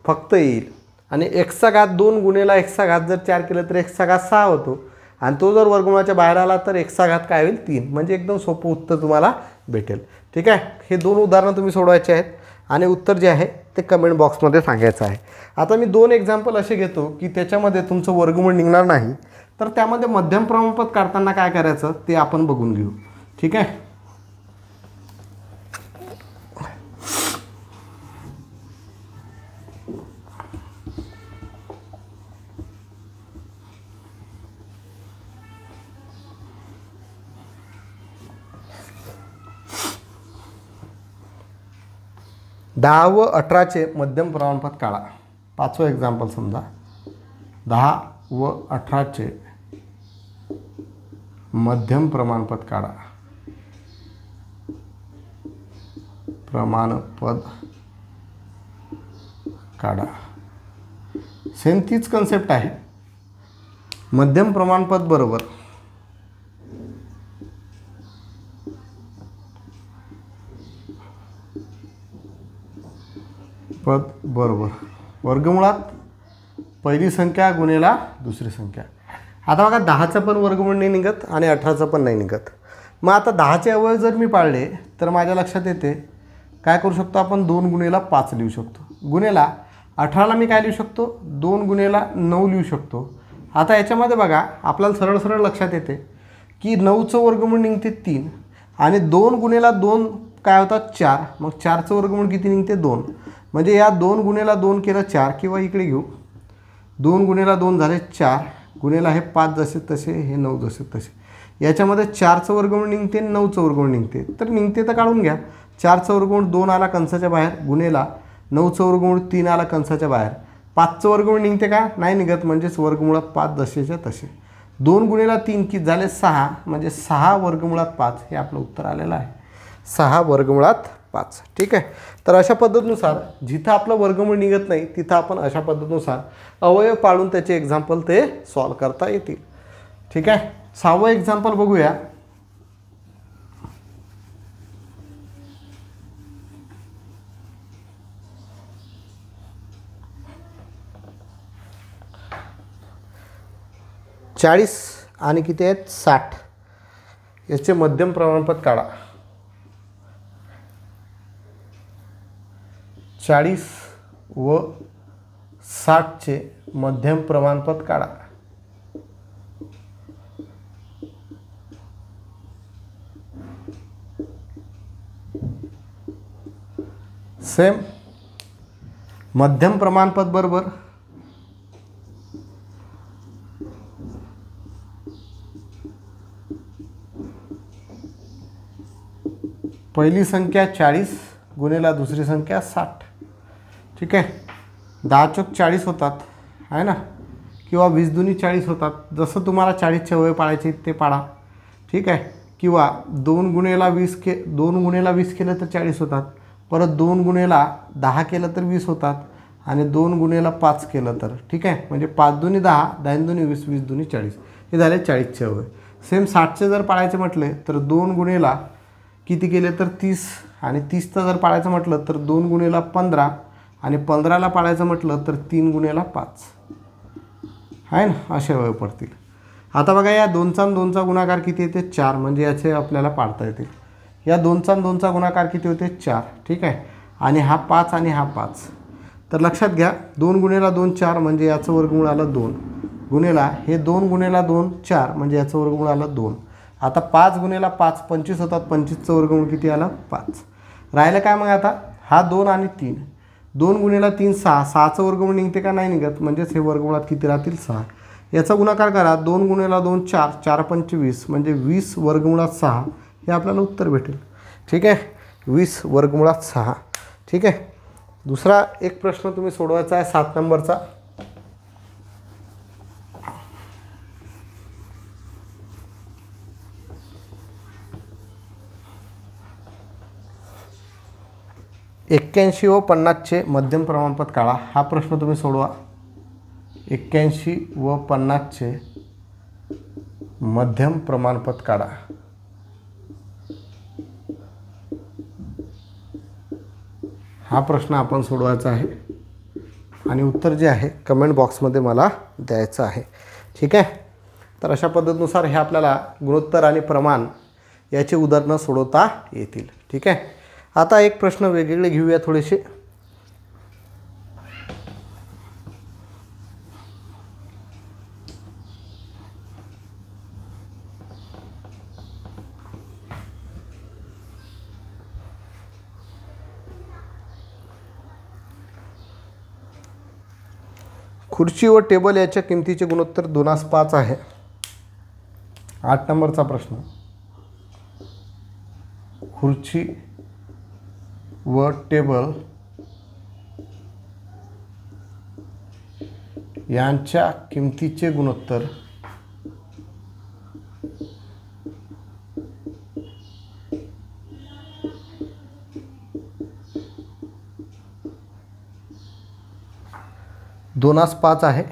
फक्त येईल. आणि x चा घात 2 गुणेला x चा घात जर 4 केलं तर x चा घात 6 होतो, आणि तो जर वर्गमुळाच्या बाहेर आला तर x चा घात काय होईल 3. म्हणजे एकदम सोपं उत्तर तुम्हाला भेटेल. ठीक आहे, हे 2 उदाहरणं तुम्ही सोडवायचे आहेत आणि उत्तर जे आहे ते कमेंट बॉक्समध्ये सांगायचं आहे. आता मी 2 एक्झाम्पल असे घेतो की त्याच्यामध्ये तुमचं वर्गमूळ निघणार नाही, तर त्यामध्ये मध्यम प्रमाणपद काढताना काय करायचं ते आपण बघून घेऊ. ठीक आहे, दहा व 18चे मध्यम प्रमाणपद काढा. 5वं एक्झाम्पल समजा, 10 व 18चे मध्यम प्रमाणपद काढा. प्रमाणपद काढा. सेम तीच कन्सेप्ट आहे. मध्यम प्रमाणपद बरोबर पद बरोबर वर्गमुळात पहिली संख्या गुणेला दुसरी संख्या. आता बघा 10चा पण वर्गमूळ नाही निघत आणि 18चा पण नाही निघत. मग आता 10चे अवयव जर मी पाळले तर माझ्या लक्षात येते काय करू शकतो आपण 2 गुणेला 5 लिहू शकतो. गुणेला 18ला मी काय लिहू शकतो 2 गुणेला 9 लिहू शकतो. आता याच्यामध्ये बघा आपल्याला सरळ सरळ लक्षात येते की 9चं वर्गमूळ निघते 3 आणि 2 गुणेला 2 काय होतात 4. मग 4चं वर्गमूळ किती निघते 2. म्हणजे या 2 गुणेला 2 केलं 4 किंवा इकडे घेऊ 2 गुणेला 2 झाले 4 गुणेला हे 5 जसे तसे हे 9 जसे तसे. याच्यामध्ये 4चं वर्गमूळ निघते 9चं वर्गमूळ निघते. तर निघते तर काढून घ्या. 4चं वर्गमूळ 2 आला कंसाच्या बाहेर गुणेला 9चं वर्गमूळ 3 आला कंसाच्या बाहेर. 5चं वर्गमूळ निघते का नाही निघत. म्हणजेच वर्गमुळात 5 जसेच्या तसे. 2 गुणेला 3 किती झाले 6 म्हणजे 6 वर्गमुळात 5 हे आपलं उत्तर आलेलं आहे. 6 वर्गमुळात 5. ठीक आहे. तर अशा पद्धतीनुसार जिथं आपलं वर्गमूळ निघत नाही तिथं आपण अशा पद्धतीनुसार अवयव पाळून त्याचे एक्झाम्पल ते सॉल्व करता येतील. ठीक आहे. 6वं एक्झाम्पल बघूया. चाळीस आणि किती आहेत 60 याचे मध्यम प्रमाणपद काढा. 40 व 60चे मध्यम प्रमाणपद काढा. सेम मध्यम प्रमाणपद बरोबर पहिली संख्या 40 गुणेला दुसरी संख्या 60. ठीक आहे. 10 चौक 40 होतात आहे ना किंवा 20 दुनी 40 होतात. जसं तुम्हाला 40चे अवयव पाळायचे ते पाडा. ठीक आहे. किंवा 2 गुणेला 20 केलं तर 40 होतात. परत 2 गुणेला 10 केलं तर 20 होतात आणि 2 गुणेला 5 केलं तर ठीक आहे. म्हणजे 5 दुनी 10 10 दुनी 20 20 दुनी 40 हे झाले 40चे अवयव. सेम 60चे जर पाळायचे म्हटले तर 2 गुणेला किती केले तर 30 आणि 30चं जर पाळायचं म्हटलं तर 2 गुणेला 15 आणि 15ला पाळायचं म्हटलं तर 3 गुणेला 5 आहे ना असे अवयव पडतील. आता बघा या 2चा आणि 2चा गुणाकार किती येते 4 म्हणजे याचे आपल्याला पाडता येतील. या 2चा आणि 2चा गुणाकार किती होते 4. ठीक आहे. आणि हा 5 आणि हा 5. तर लक्षात घ्या 2 गुणेला 2 4 म्हणजे याचं वर्गमूळ आलं 2 गुणेला हे 2 गुणेला 2 4 म्हणजे याचं वर्गमूळ आलं 2. आता 5 गुणेला 5 25 होतात. 25चं वर्गमूळ किती आलं 5. राहिलं काय मग आता हा 2 आणि 3. 2 गुणेला 3 6 6चं वर्गमूळ निघते का नाही निघत. म्हणजेच हे वर्गमुळात किती राहतील 6. याचा गुणाकार करा 2 गुणेला 2 4 4 5 20 म्हणजे 20 वर्गमुळात 6 हे आपल्याला उत्तर भेटेल. ठीक आहे. 20 वर्गमुळात 6. ठीक आहे. दुसरा एक प्रश्न तुम्ही सोडवायचा आहे 7 नंबरचा. एक्क्याऐंशी व 50चे मध्यम प्रमाणपद काढा. हा प्रश्न तुम्ही सोडवा. 81 व 50चे मध्यम प्रमाणपद काढा. हा प्रश्न आपण सोडवायचा आहे आणि उत्तर जे आहे कमेंट बॉक्समध्ये मला द्यायचं आहे. ठीक आहे. तर अशा पद्धतीनुसार हे आपल्याला गुणोत्तर आणि प्रमाण याचे उदाहरणं सोडवता येतील. ठीक आहे. आता एक प्रश्न वेगवेगळे घेऊया थोडेसे. खुर्ची व टेबल याच्या किमतीचे गुणोत्तर 2:5 आहे. 8 नंबरचा प्रश्न. खुर्ची व टेबल यांच्या किमतीचे गुणोत्तर 2:5 2/5 आहे.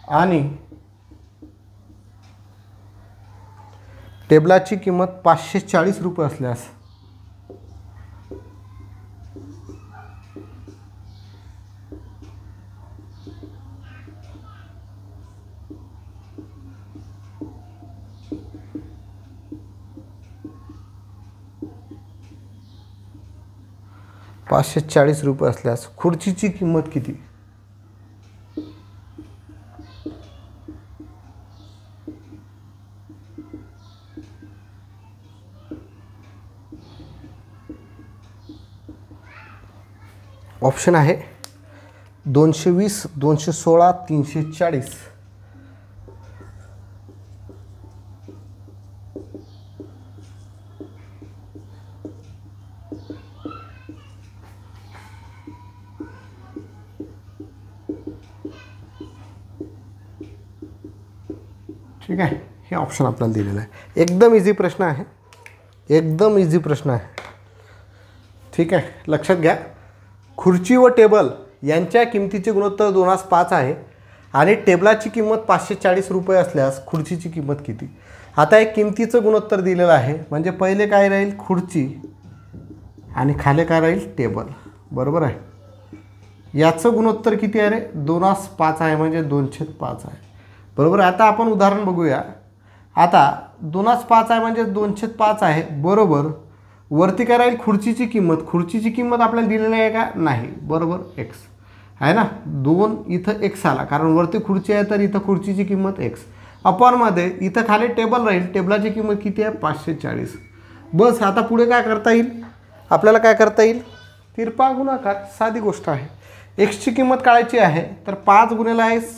आणि टेबलाची किंमत 540 रुपये असल्यास ₹540 असल्यास खुर्चीची किंमत किती? ऑप्शन आहे 220, 216, 340. ठीक आहे, हे ऑप्शन आपल्याला दिलेलं आहे. एकदम इझी प्रश्न आहे, एकदम इझी प्रश्न आहे. ठीक आहे, लक्षात घ्या. खुर्ची व टेबल यांच्या किमतीचे गुणोत्तर 2:5 आहे आणि टेबलाची किंमत 540 रुपये असल्यास खुर्चीची किंमत किती? आता एक किमतीचं गुणोत्तर दिलेलं आहे, म्हणजे पहिले काय राहील खुर्ची आणि खाली काय राहील टेबल. बरोबर आहे. याचं गुणोत्तर किती आहे रे? 2:5 आहे, म्हणजे 2/5 आहे. बरोबर. आता आपण उदाहरण बघूया. आता 2:5 आहे म्हणजे 2/5 आहे. बरोबर. वरती काय राहील खुर्चीची किंमत. खुर्चीची किंमत आपल्याला दिलेली आहे का? नाही. बरोबर. एक्स आहे ना. 2 इथं एक्स आला, कारण वरती खुर्ची आहे तर इथं खुर्चीची किंमत एक्स. अपॉनमध्ये इथं खाली टेबल राहील. टेबलाची किंमत किती आहे? 540. बस. आता पुढे काय करता येईल आपल्याला? काय करता येईल? तिरपा गुणाकार. साधी गोष्ट आहे. एक्सची किंमत काढायची आहे तर 5 गुणिले एक्स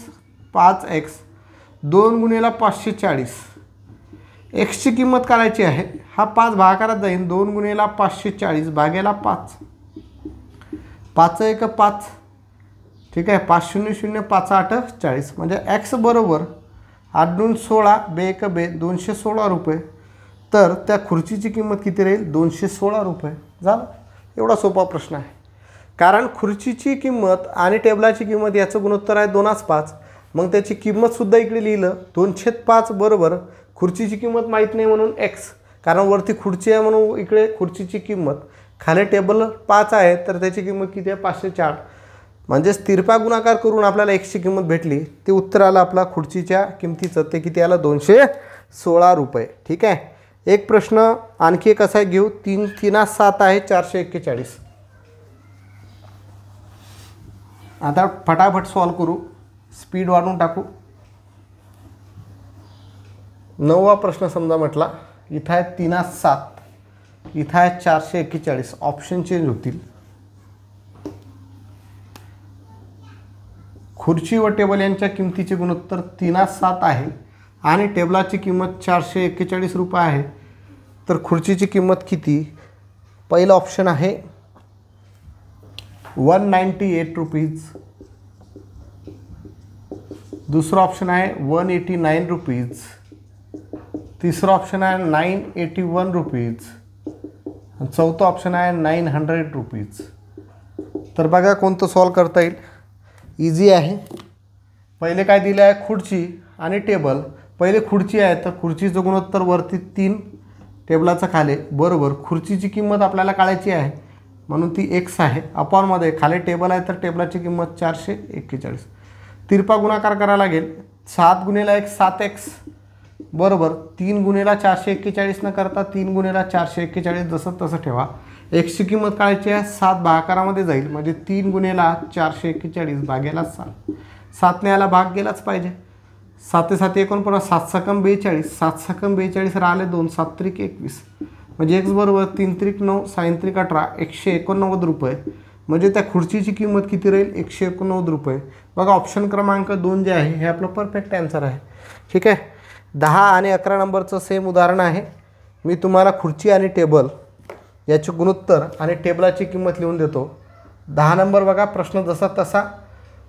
5x, 2 गुणिले 540. एक्सची किंमत काढायची आहे. हा 5 भागाकारात जाईल. 2 गुणिले 540 भागेला 5. 5 1 5. ठीक आहे. 5 0 0 5 8 40. म्हणजे x बरोबर 8 2 16 2 1 2 216 रुपये. तर त्या खुर्चीची किंमत किती राहील? 216 रुपये. झालं. एवढा सोपा प्रश्न आहे. कारण खुर्चीची किंमत आणि टेबलाची किंमत याचं गुणोत्तर आहे 2:5. मग त्याची किंमतसुद्धा इकडे लिहिलं 2/5 बरोबर. खुर्चीची किंमत माहीत नाही म्हणून एक्स, कारण वरती खुर्ची आहे म्हणून इकडे खुर्चीची किंमत. खाली टेबल 5 आहे तर त्याची किंमत किती आहे? 504. म्हणजेच तिरपा गुणाकार करून आपल्याला एक्सची किंमत भेटली. ते उत्तर आलं आपला खुर्चीच्या किंमतीचं. ते किती आलं? 216 रुपये. ठीक आहे. एक प्रश्न आणखी एक असा घेऊ. 3 3 7 आहे 441. आता फटाफट सॉल्व करू. स्पीड वाढवून टाकू. 9वा प्रश्न समजा म्हटला. इथं आहे 3 7, इथं आहे 441. ऑप्शन चेंज होतील. खुर्ची व टेबल यांच्या किमतीचे गुणोत्तर 3 7 आहे आणि टेबलाची किंमत 441 रुपये आहे. तर खुर्चीची किंमत किती? पहिला ऑप्शन आहे 198 रुपीज. दुसरा ऑप्शन आहे 189 रुपीज. तिसरा ऑप्शन आहे 981 रुपीज. आणि चौथा ऑप्शन आहे 900 रुपीज. तर बघा कोणतं सॉल्व करता येईल. इझी आहे. पहिले काय दिलं आहे? खुर्ची आणि टेबल. पहिले खुर्ची आहे तर खुर्चीचं गुणोत्तर वरती 3, टेबलाचं खाली. बरोबर. खुर्चीची किंमत आपल्याला काढायची आहे म्हणून ती एक्स आहे. अपॉनमध्ये खाली टेबल आहे तर टेबलाची किंमत 441. तिरपा गुणाकार करायला लागेल. 7 गुणिले 1 7x. बरोबर. 3 गुणिले 441 न करता 3 गुणिले 441 जसं तसं ठेवा. एक्सची किंमत काढायची आहे. 7 भागाकारामध्ये जाईल म्हणजे 3 गुणिले 441 भागेला 7. 7ने याला भाग गेलाच पाहिजे. 7 7 49. 7 7 42. 7 7 42 राहिले 2. 7 3 21. म्हणजे एक्स बरोबर 3 3 9 6 3 18 189 रुपये. म्हणजे त्या खुर्चीची किंमत किती राहील? 189 रुपये. बघा ऑप्शन क्रमांक 2 जे आहे हे आपलं परफेक्ट आन्सर आहे. ठीक आहे. 10 आणि 11 नंबरचं सेम उदाहरण आहे. मी तुम्हाला खुर्ची आणि टेबल याचे गुणोत्तर आणि टेबलाची किंमत लिहून देतो. 10 नंबर बघा प्रश्न जसा तसा.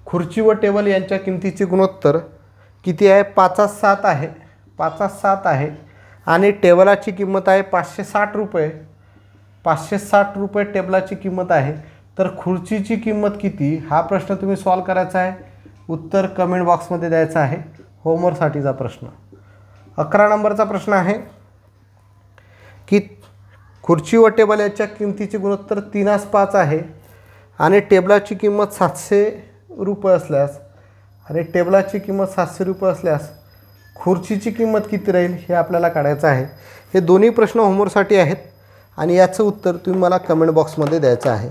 खुर्ची व टेबल यांच्या किमतीचे गुणोत्तर किती आहे? 5 7 आहे. 5 7 आहे आणि टेबलाची किंमत आहे 560 रुपये. 560 रुपये टेबलाची किंमत आहे, तर खुर्चीची किंमत किती हा प्रश्न तुम्ही सॉल्व करायचा आहे. उत्तर कमेंट बॉक्समध्ये द्यायचं आहे. होमवर्कसाठीचा प्रश्न. 11 नंबरचा प्रश्न आहे की खुर्ची व टेबल याच्या किमतीचे गुणोत्तर 3:5 आहे आणि टेबलाची किंमत 700 रुपये असल्यास खुर्चीची किंमत किती राहील हे आपल्याला काढायचं आहे. हे दोन्ही प्रश्न होमवर्कसाठी आहेत आणि याचं उत्तर तुम्ही मला कमेंट बॉक्समध्ये द्यायचं आहे.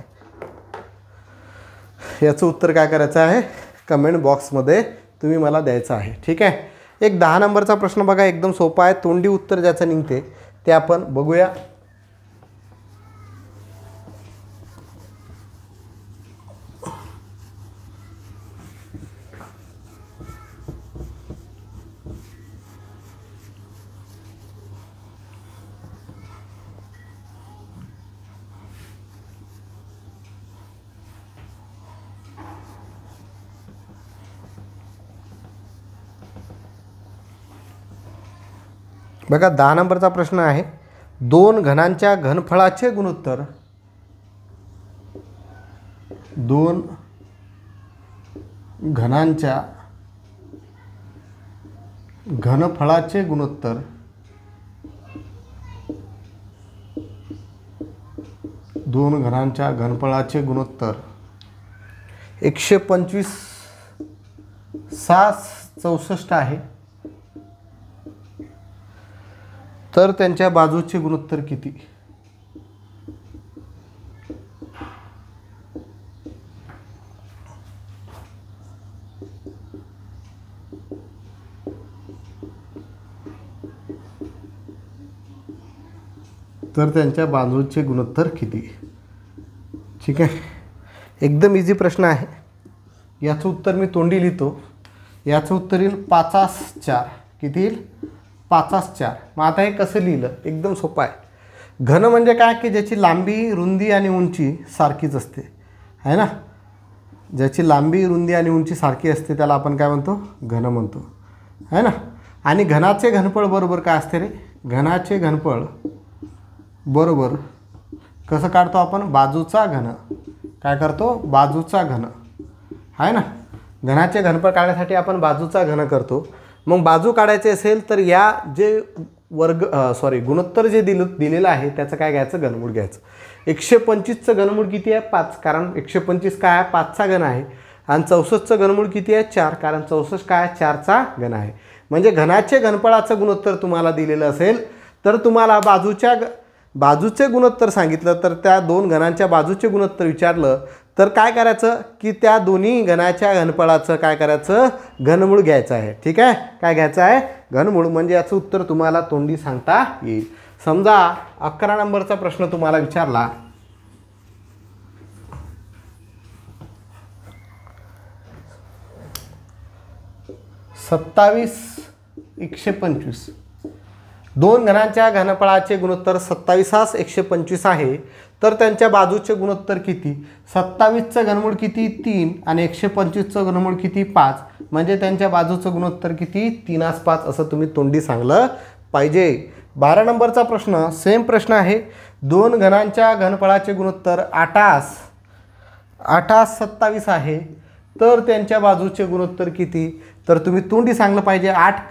याचं उत्तर काय करायचं आहे, कमेंट बॉक्समध्ये तुम्ही मला द्यायचं आहे. ठीक आहे. एक 10 नंबरचा प्रश्न बघा, एकदम सोपा आहे. तोंडी उत्तर ज्याचं निघते ते आपण बघूया. बघा 10 नंबरचा प्रश्न आहे. 2 घनांच्या घनफळाचे गुणोत्तर 2 घनांच्या घनफळाचे गुणोत्तर 2 घनांच्या घनफळाचे गुणोत्तर 125 64 आहे, तर त्यांच्या बाजूचे गुणोत्तर किती. ठीक आहे. एकदम इझी प्रश्न आहे. याचं उत्तर मी तोंडी लिहितो. याचं उत्तर येईल 5/4. किती येईल, 5/4. मग आता हे कसं लिहिलं, एकदम सोपं आहे. घन म्हणजे काय की ज्याची लांबी, रुंदी आणि उंची सारखीच असते, आहे ना. ज्याची लांबी, रुंदी आणि उंची सारखी असते त्याला आपण काय म्हणतो, घन म्हणतो, आहे ना. आणि घनाचे घनफळ बरोबर काय असते रे, घनाचे घनफळ बरोबर कसं काढतो आपण, बाजूचा घन. काय करतो, बाजूचा घन, आहे ना. घनाचे घनफळ काढण्यासाठी आपण बाजूचा घन करतो. मग बाजू काढायचे असेल तर या जे गुणोत्तर जे दिलेलं आहे त्याचं काय घ्यायचं, घनमूळ घ्यायचं. 125चं घनमूळ किती आहे, 5. कारण 125 काय आहे, 5चा घन आहे. आणि 64चं घनमूळ किती आहे, 4. कारण 64 काय आहे, 4चा घन आहे. म्हणजे घनाचे घनफळाचं गुणोत्तर तुम्हाला दिलेलं असेल तर तुम्हाला बाजूचे गुणोत्तर सांगितलं तर त्या 2 घनांच्या बाजूचे गुणोत्तर विचारलं तर काय करायचं की त्या दोन्ही घनाच्या घनफळाचं काय करायचं, घनमूळ घ्यायचं आहे. ठीक आहे. काय घ्यायचं आहे, घनमूळ. म्हणजे याचं उत्तर तुम्हाला तोंडी सांगता येईल. समजा 11 नंबरचा प्रश्न तुम्हाला विचारला, (27 125) 2 घनांच्या घनफळाचे गुणोत्तर 27 125 आहे, तर त्यांच्या बाजूचे गुणोत्तर किती. 27चं घनमूळ किती, 3. आणि 125चं घनमूळ किती, 5. म्हणजे त्यांच्या बाजूचं गुणोत्तर किती, 3/5 असं तुम्ही तोंडी सांगलं पाहिजे. 12 नंबरचा प्रश्न सेम प्रश्न आहे. 2 घनांच्या घनफळाचे गुणोत्तर 8 27 आहे, तर त्यांच्या बाजूचे गुणोत्तर किती. तर तुम्ही तोंडी सांगलं पाहिजे. 8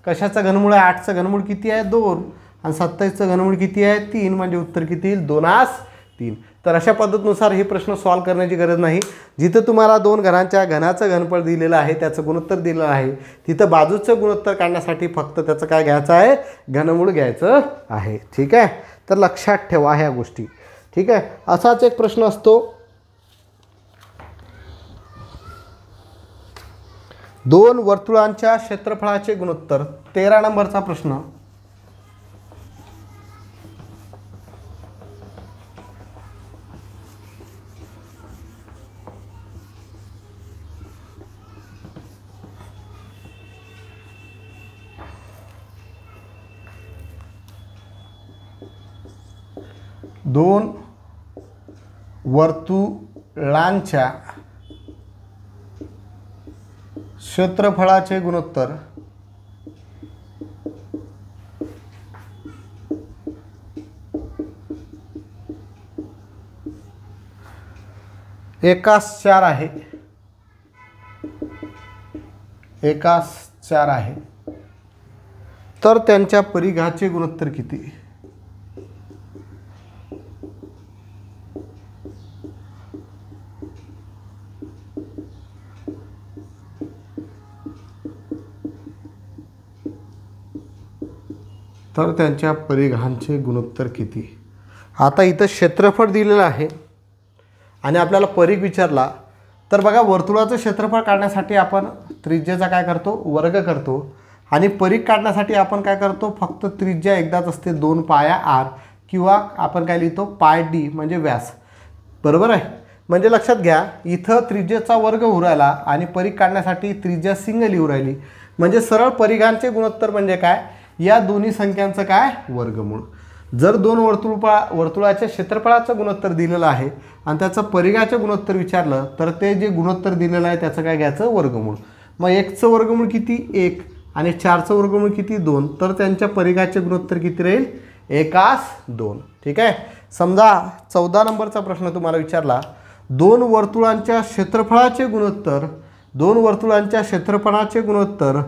कशाचं घनमूळ आहे, 8चं घनमूळ किती आहे, 2. आणि 27चं घनमूळ किती आहे, 3. म्हणजे उत्तर किती येईल, 2/3. तर अशा पद्धतीनुसार हे प्रश्न सॉल्व करण्याची गरज नाही. जिथं तुम्हाला 2 घनांच्या घनाचं घनफळ दिलेलं आहे, त्याचं गुणोत्तर दिलेलं आहे, तिथं बाजूचं गुणोत्तर काढण्यासाठी फक्त त्याचं काय घ्यायचं आहे, घनमूळ घ्यायचं आहे. ठीक आहे. तर लक्षात ठेवा ह्या गोष्टी. ठीक आहे. असाच एक प्रश्न असतो, 2 वर्तुळांच्या क्षेत्रफळाचे गुणोत्तर. 13 नंबरचा प्रश्न, दोन वर्तुळांच्या क्षेत्रफळाचे गुणोत्तर एकास 4 आहे, एकास 4 आहे, तर त्यांच्या परिघाचे गुणोत्तर किती? तर त्यांच्या परिघांचे गुणोत्तर किती? आता इथं क्षेत्रफळ दिलेलं आहे आणि आपल्याला परिघ विचारला, तर बघा वर्तुळाचं क्षेत्रफळ काढण्यासाठी आपण त्रिज्येचा काय करतो? वर्ग करतो. आणि परिघ काढण्यासाठी आपण काय करतो? फक्त त्रिज्या एकदाच असते 2 पाया r, किंवा आपण काय लिहितो? पाय d म्हणजे व्यास. बरोबर आहे. म्हणजे लक्षात घ्या, इथं त्रिज्येचा वर्ग होऊ राहिला आणि परिघ काढण्यासाठी त्रिज्या सिंगल येऊ राहिली. म्हणजे सरळ परिघांचे गुणोत्तर म्हणजे काय? या दोन्ही संख्यांचं काय? वर्गमूळ. जर दोन वर्तुळाच्या क्षेत्रफळाचं गुणोत्तर दिलेलं आहे आणि त्याचं परिघाचं गुणोत्तर विचारलं, तर ते जे गुणोत्तर दिलेलं आहे त्याचं काय घ्यायचं? वर्गमूळ. मग 1चं वर्गमूळ किती? 1 आणि 4चं वर्गमूळ किती? 2. तर त्यांच्या परिघाचे गुणोत्तर किती राहील? एकास 2. ठीक आहे. समजा 14 नंबरचा प्रश्न तुम्हाला विचारला, दोन वर्तुळांच्या क्षेत्रफळाचे गुणोत्तर, दोन वर्तुळांच्या क्षेत्रफळाचे गुणोत्तर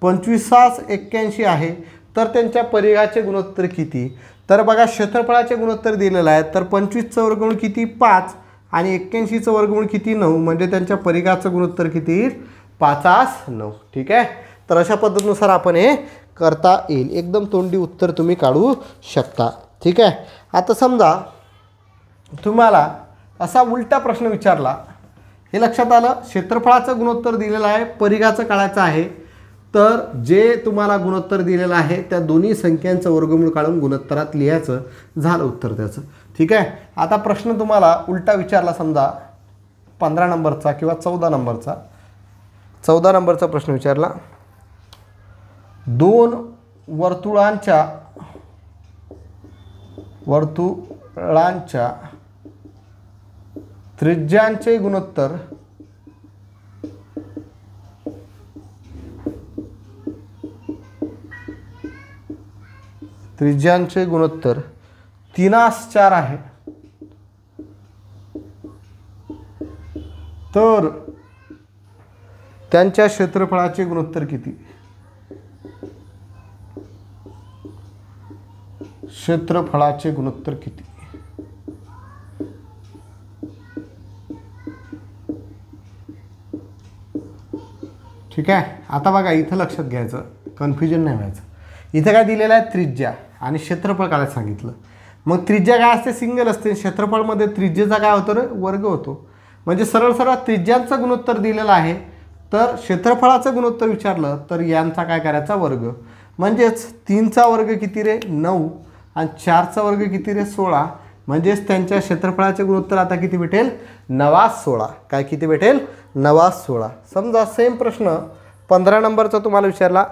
2581 आहे, तर त्यांच्या परिघाचे गुणोत्तर किती? तर बघा क्षेत्रफळाचे गुणोत्तर दिलेलं आहे, तर 25चं वर्गमूळ किती? 5 आणि 81चं वर्गमूळ किती? 9. म्हणजे त्यांच्या परिघाचं गुणोत्तर किती येईल? 5/9. ठीक आहे. तर अशा पद्धतीनुसार आपण हे करता येईल. एकदम तोंडी उत्तर तुम्ही काढू शकता. ठीक आहे. आता समजा तुम्हाला असा उलटा प्रश्न विचारला, हे लक्षात आलं, क्षेत्रफळाचं गुणोत्तर दिलेलं आहे, परिघाचं काढायचं आहे, तर जे तुम्हाला गुणोत्तर दिलेलं आहे त्या दोन्ही संख्यांचं वर्गमूळ काढून गुणोत्तरात लिहायचं, झालं उत्तर त्याचं. ठीक आहे. आता प्रश्न तुम्हाला उलटा विचारला, समजा 15 नंबरचा किंवा 14 नंबरचा, 14 नंबरचा प्रश्न विचारला, दोन वर्तुळांच्या त्रिज्यांचे गुणोत्तर त्रिज्यांचे गुणोत्तर 3/4 आहे, तर त्यांच्या क्षेत्रफळाचे गुणोत्तर किती? क्षेत्रफळाचे गुणोत्तर किती? ठीक आहे. आता बघा इथं लक्षात घ्यायचं, कन्फ्युजन नाही व्हायचं. इथं काय दिलेलं आहे? त्रिज्या आणि क्षेत्रफळ काढायला सांगितलं. मग त्रिज्या काय असते? सिंगल असते. क्षेत्रफळमध्ये त्रिज्येचा काय होतो रे? वर्ग होतो. म्हणजे सरळ सरळ त्रिज्यांचं गुणोत्तर दिलेलं आहे, तर क्षेत्रफळाचं गुणोत्तर विचारलं तर यांचा काय करायचा? वर्ग. म्हणजेच 3चा वर्ग किती रे? 9 आणि 4चा वर्ग किती रे? 16. म्हणजेच त्यांच्या क्षेत्रफळाचे गुणोत्तर आता किती भेटेल? 9/16. काय किती भेटेल? 9/16. समजा सेम प्रश्न 15 नंबरचा तुम्हाला विचारला,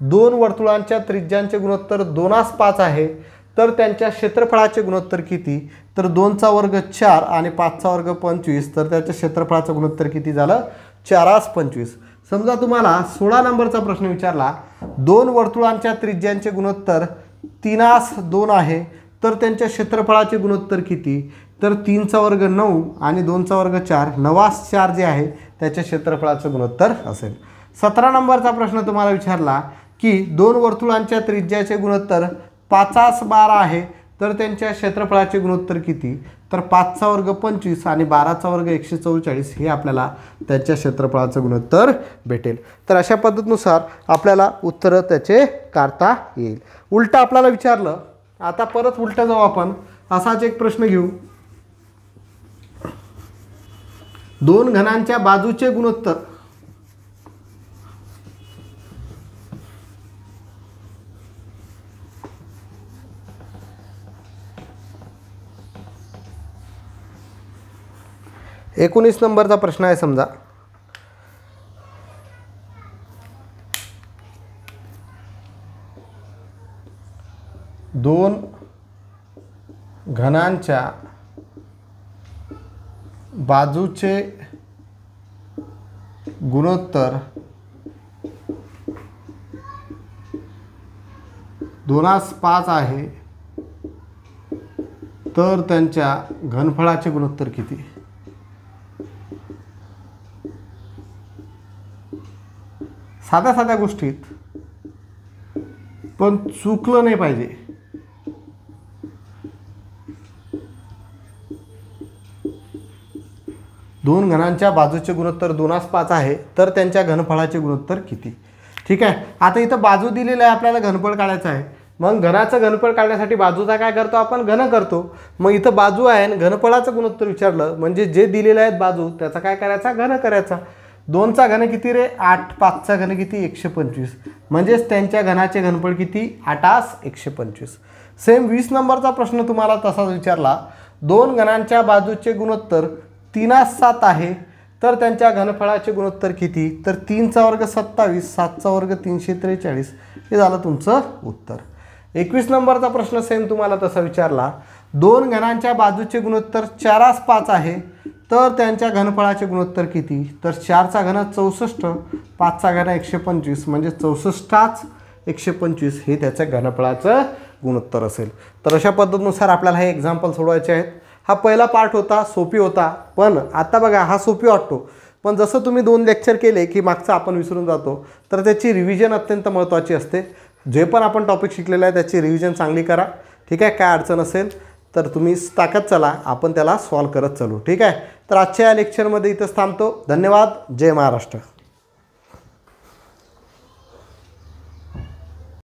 दोन वर्तुळांच्या त्रिज्यांचे गुणोत्तर 2/5 आहे, तर त्यांच्या क्षेत्रफळाचे गुणोत्तर किती? तर 2चा वर्ग 4 आणि 5चा वर्ग 25, तर त्याच्या क्षेत्रफळाचं गुणोत्तर किती झालं? 4/25. समजा तुम्हाला 16 नंबरचा प्रश्न विचारला, दोन वर्तुळांच्या त्रिज्यांचे गुणोत्तर 3/2 आहे, तर त्यांच्या क्षेत्रफळाचे गुणोत्तर किती? तर 3चा वर्ग 9 आणि 2चा वर्ग 4, 9/4 जे आहे त्याच्या क्षेत्रफळाचं गुणोत्तर असेल. 17 नंबरचा प्रश्न तुम्हाला विचारला की दोन वर्तुळांच्या त्रिज्याचे गुणोत्तर 5/12 आहे, तर त्यांच्या क्षेत्रफळाचे गुणोत्तर किती? तर 5चा वर्ग 25 आणि 12चा वर्ग 144 हे आपल्याला त्याच्या क्षेत्रफळाचं गुणोत्तर भेटेल. तर अशा पद्धतीनुसार आपल्याला उत्तरं त्याचे काढता येईल. उलटा आपल्याला विचारलं, आता परत उलटा जाऊ आपण, असाच एक प्रश्न घेऊ, दोन घनांच्या बाजूचे गुणोत्तर एकोणीस नंबरचा प्रश्न आहे. समजा दोन घनांच्या बाजूचे गुणोत्तर 2/5 आहे, तर त्यांच्या घनफळाचे गुणोत्तर किती? साध्या साध्या गोष्टीत, पण चुकलं नाही पाहिजे. दोन घनांच्या बाजूचे गुणोत्तर 2:5 आहे, तर त्यांच्या घनफळाचे गुणोत्तर किती? ठीक आहे. आता इथं बाजू दिलेलं आहे, आपल्याला घनफळ काढायचं आहे. मग घनाचं घनफळ काढण्यासाठी बाजूचा काय करतो आपण? घन करतो. मग इथं बाजू आहे आणि घनफळाचं गुणोत्तर विचारलं म्हणजे जे दिलेले आहेत बाजू त्याचा काय करायचा? घन करायचा. 2चा घन किती रे? 8. 5चा घन किती? 125. म्हणजेच त्यांच्या घनाचे घनफळ किती? 8 125. सेम 20 नंबरचा प्रश्न तुम्हाला तसाच विचारला. दोन घनांच्या बाजूचे गुणोत्तर 3:7 आहे, तर त्यांच्या घनफळाचे गुणोत्तर किती? तर 3चा वर्ग 27, 7चा वर्ग 343. हे झालं तुमचं उत्तर. 21 नंबरचा प्रश्न सेम तुम्हाला तसा विचारला. दोन घनांच्या बाजूचे गुणोत्तर 4:5 आहे, तर त्यांच्या घनफळाचे गुणोत्तर किती? तर 4चा घन 64, 5चा घन 125, म्हणजे 64 125 हे त्याच्या घनफळाचं गुणोत्तर असेल. तर अशा पद्धतीनुसार आपल्याला हे एक्झाम्पल सोडवायचे आहेत. हा पहिला पार्ट होता, सोपी होता. पण आता बघा, हा सोपी वाटतो, पण जसं तुम्ही 2 लेक्चर केले की मागचं आपण विसरून जातो. तर त्याची रिव्हिजन अत्यंत महत्त्वाची असते. जे पण आपण टॉपिक शिकलेला आहे त्याची रिव्हिजन चांगली करा. ठीक आहे. काय अडचण असेल तर तुम्ही टाकत चला, आपण त्याला सॉल्व करत चालू. ठीक आहे. तर आजच्या या लेक्चरमध्ये इथंच थांबतो. धन्यवाद. जय महाराष्ट्र.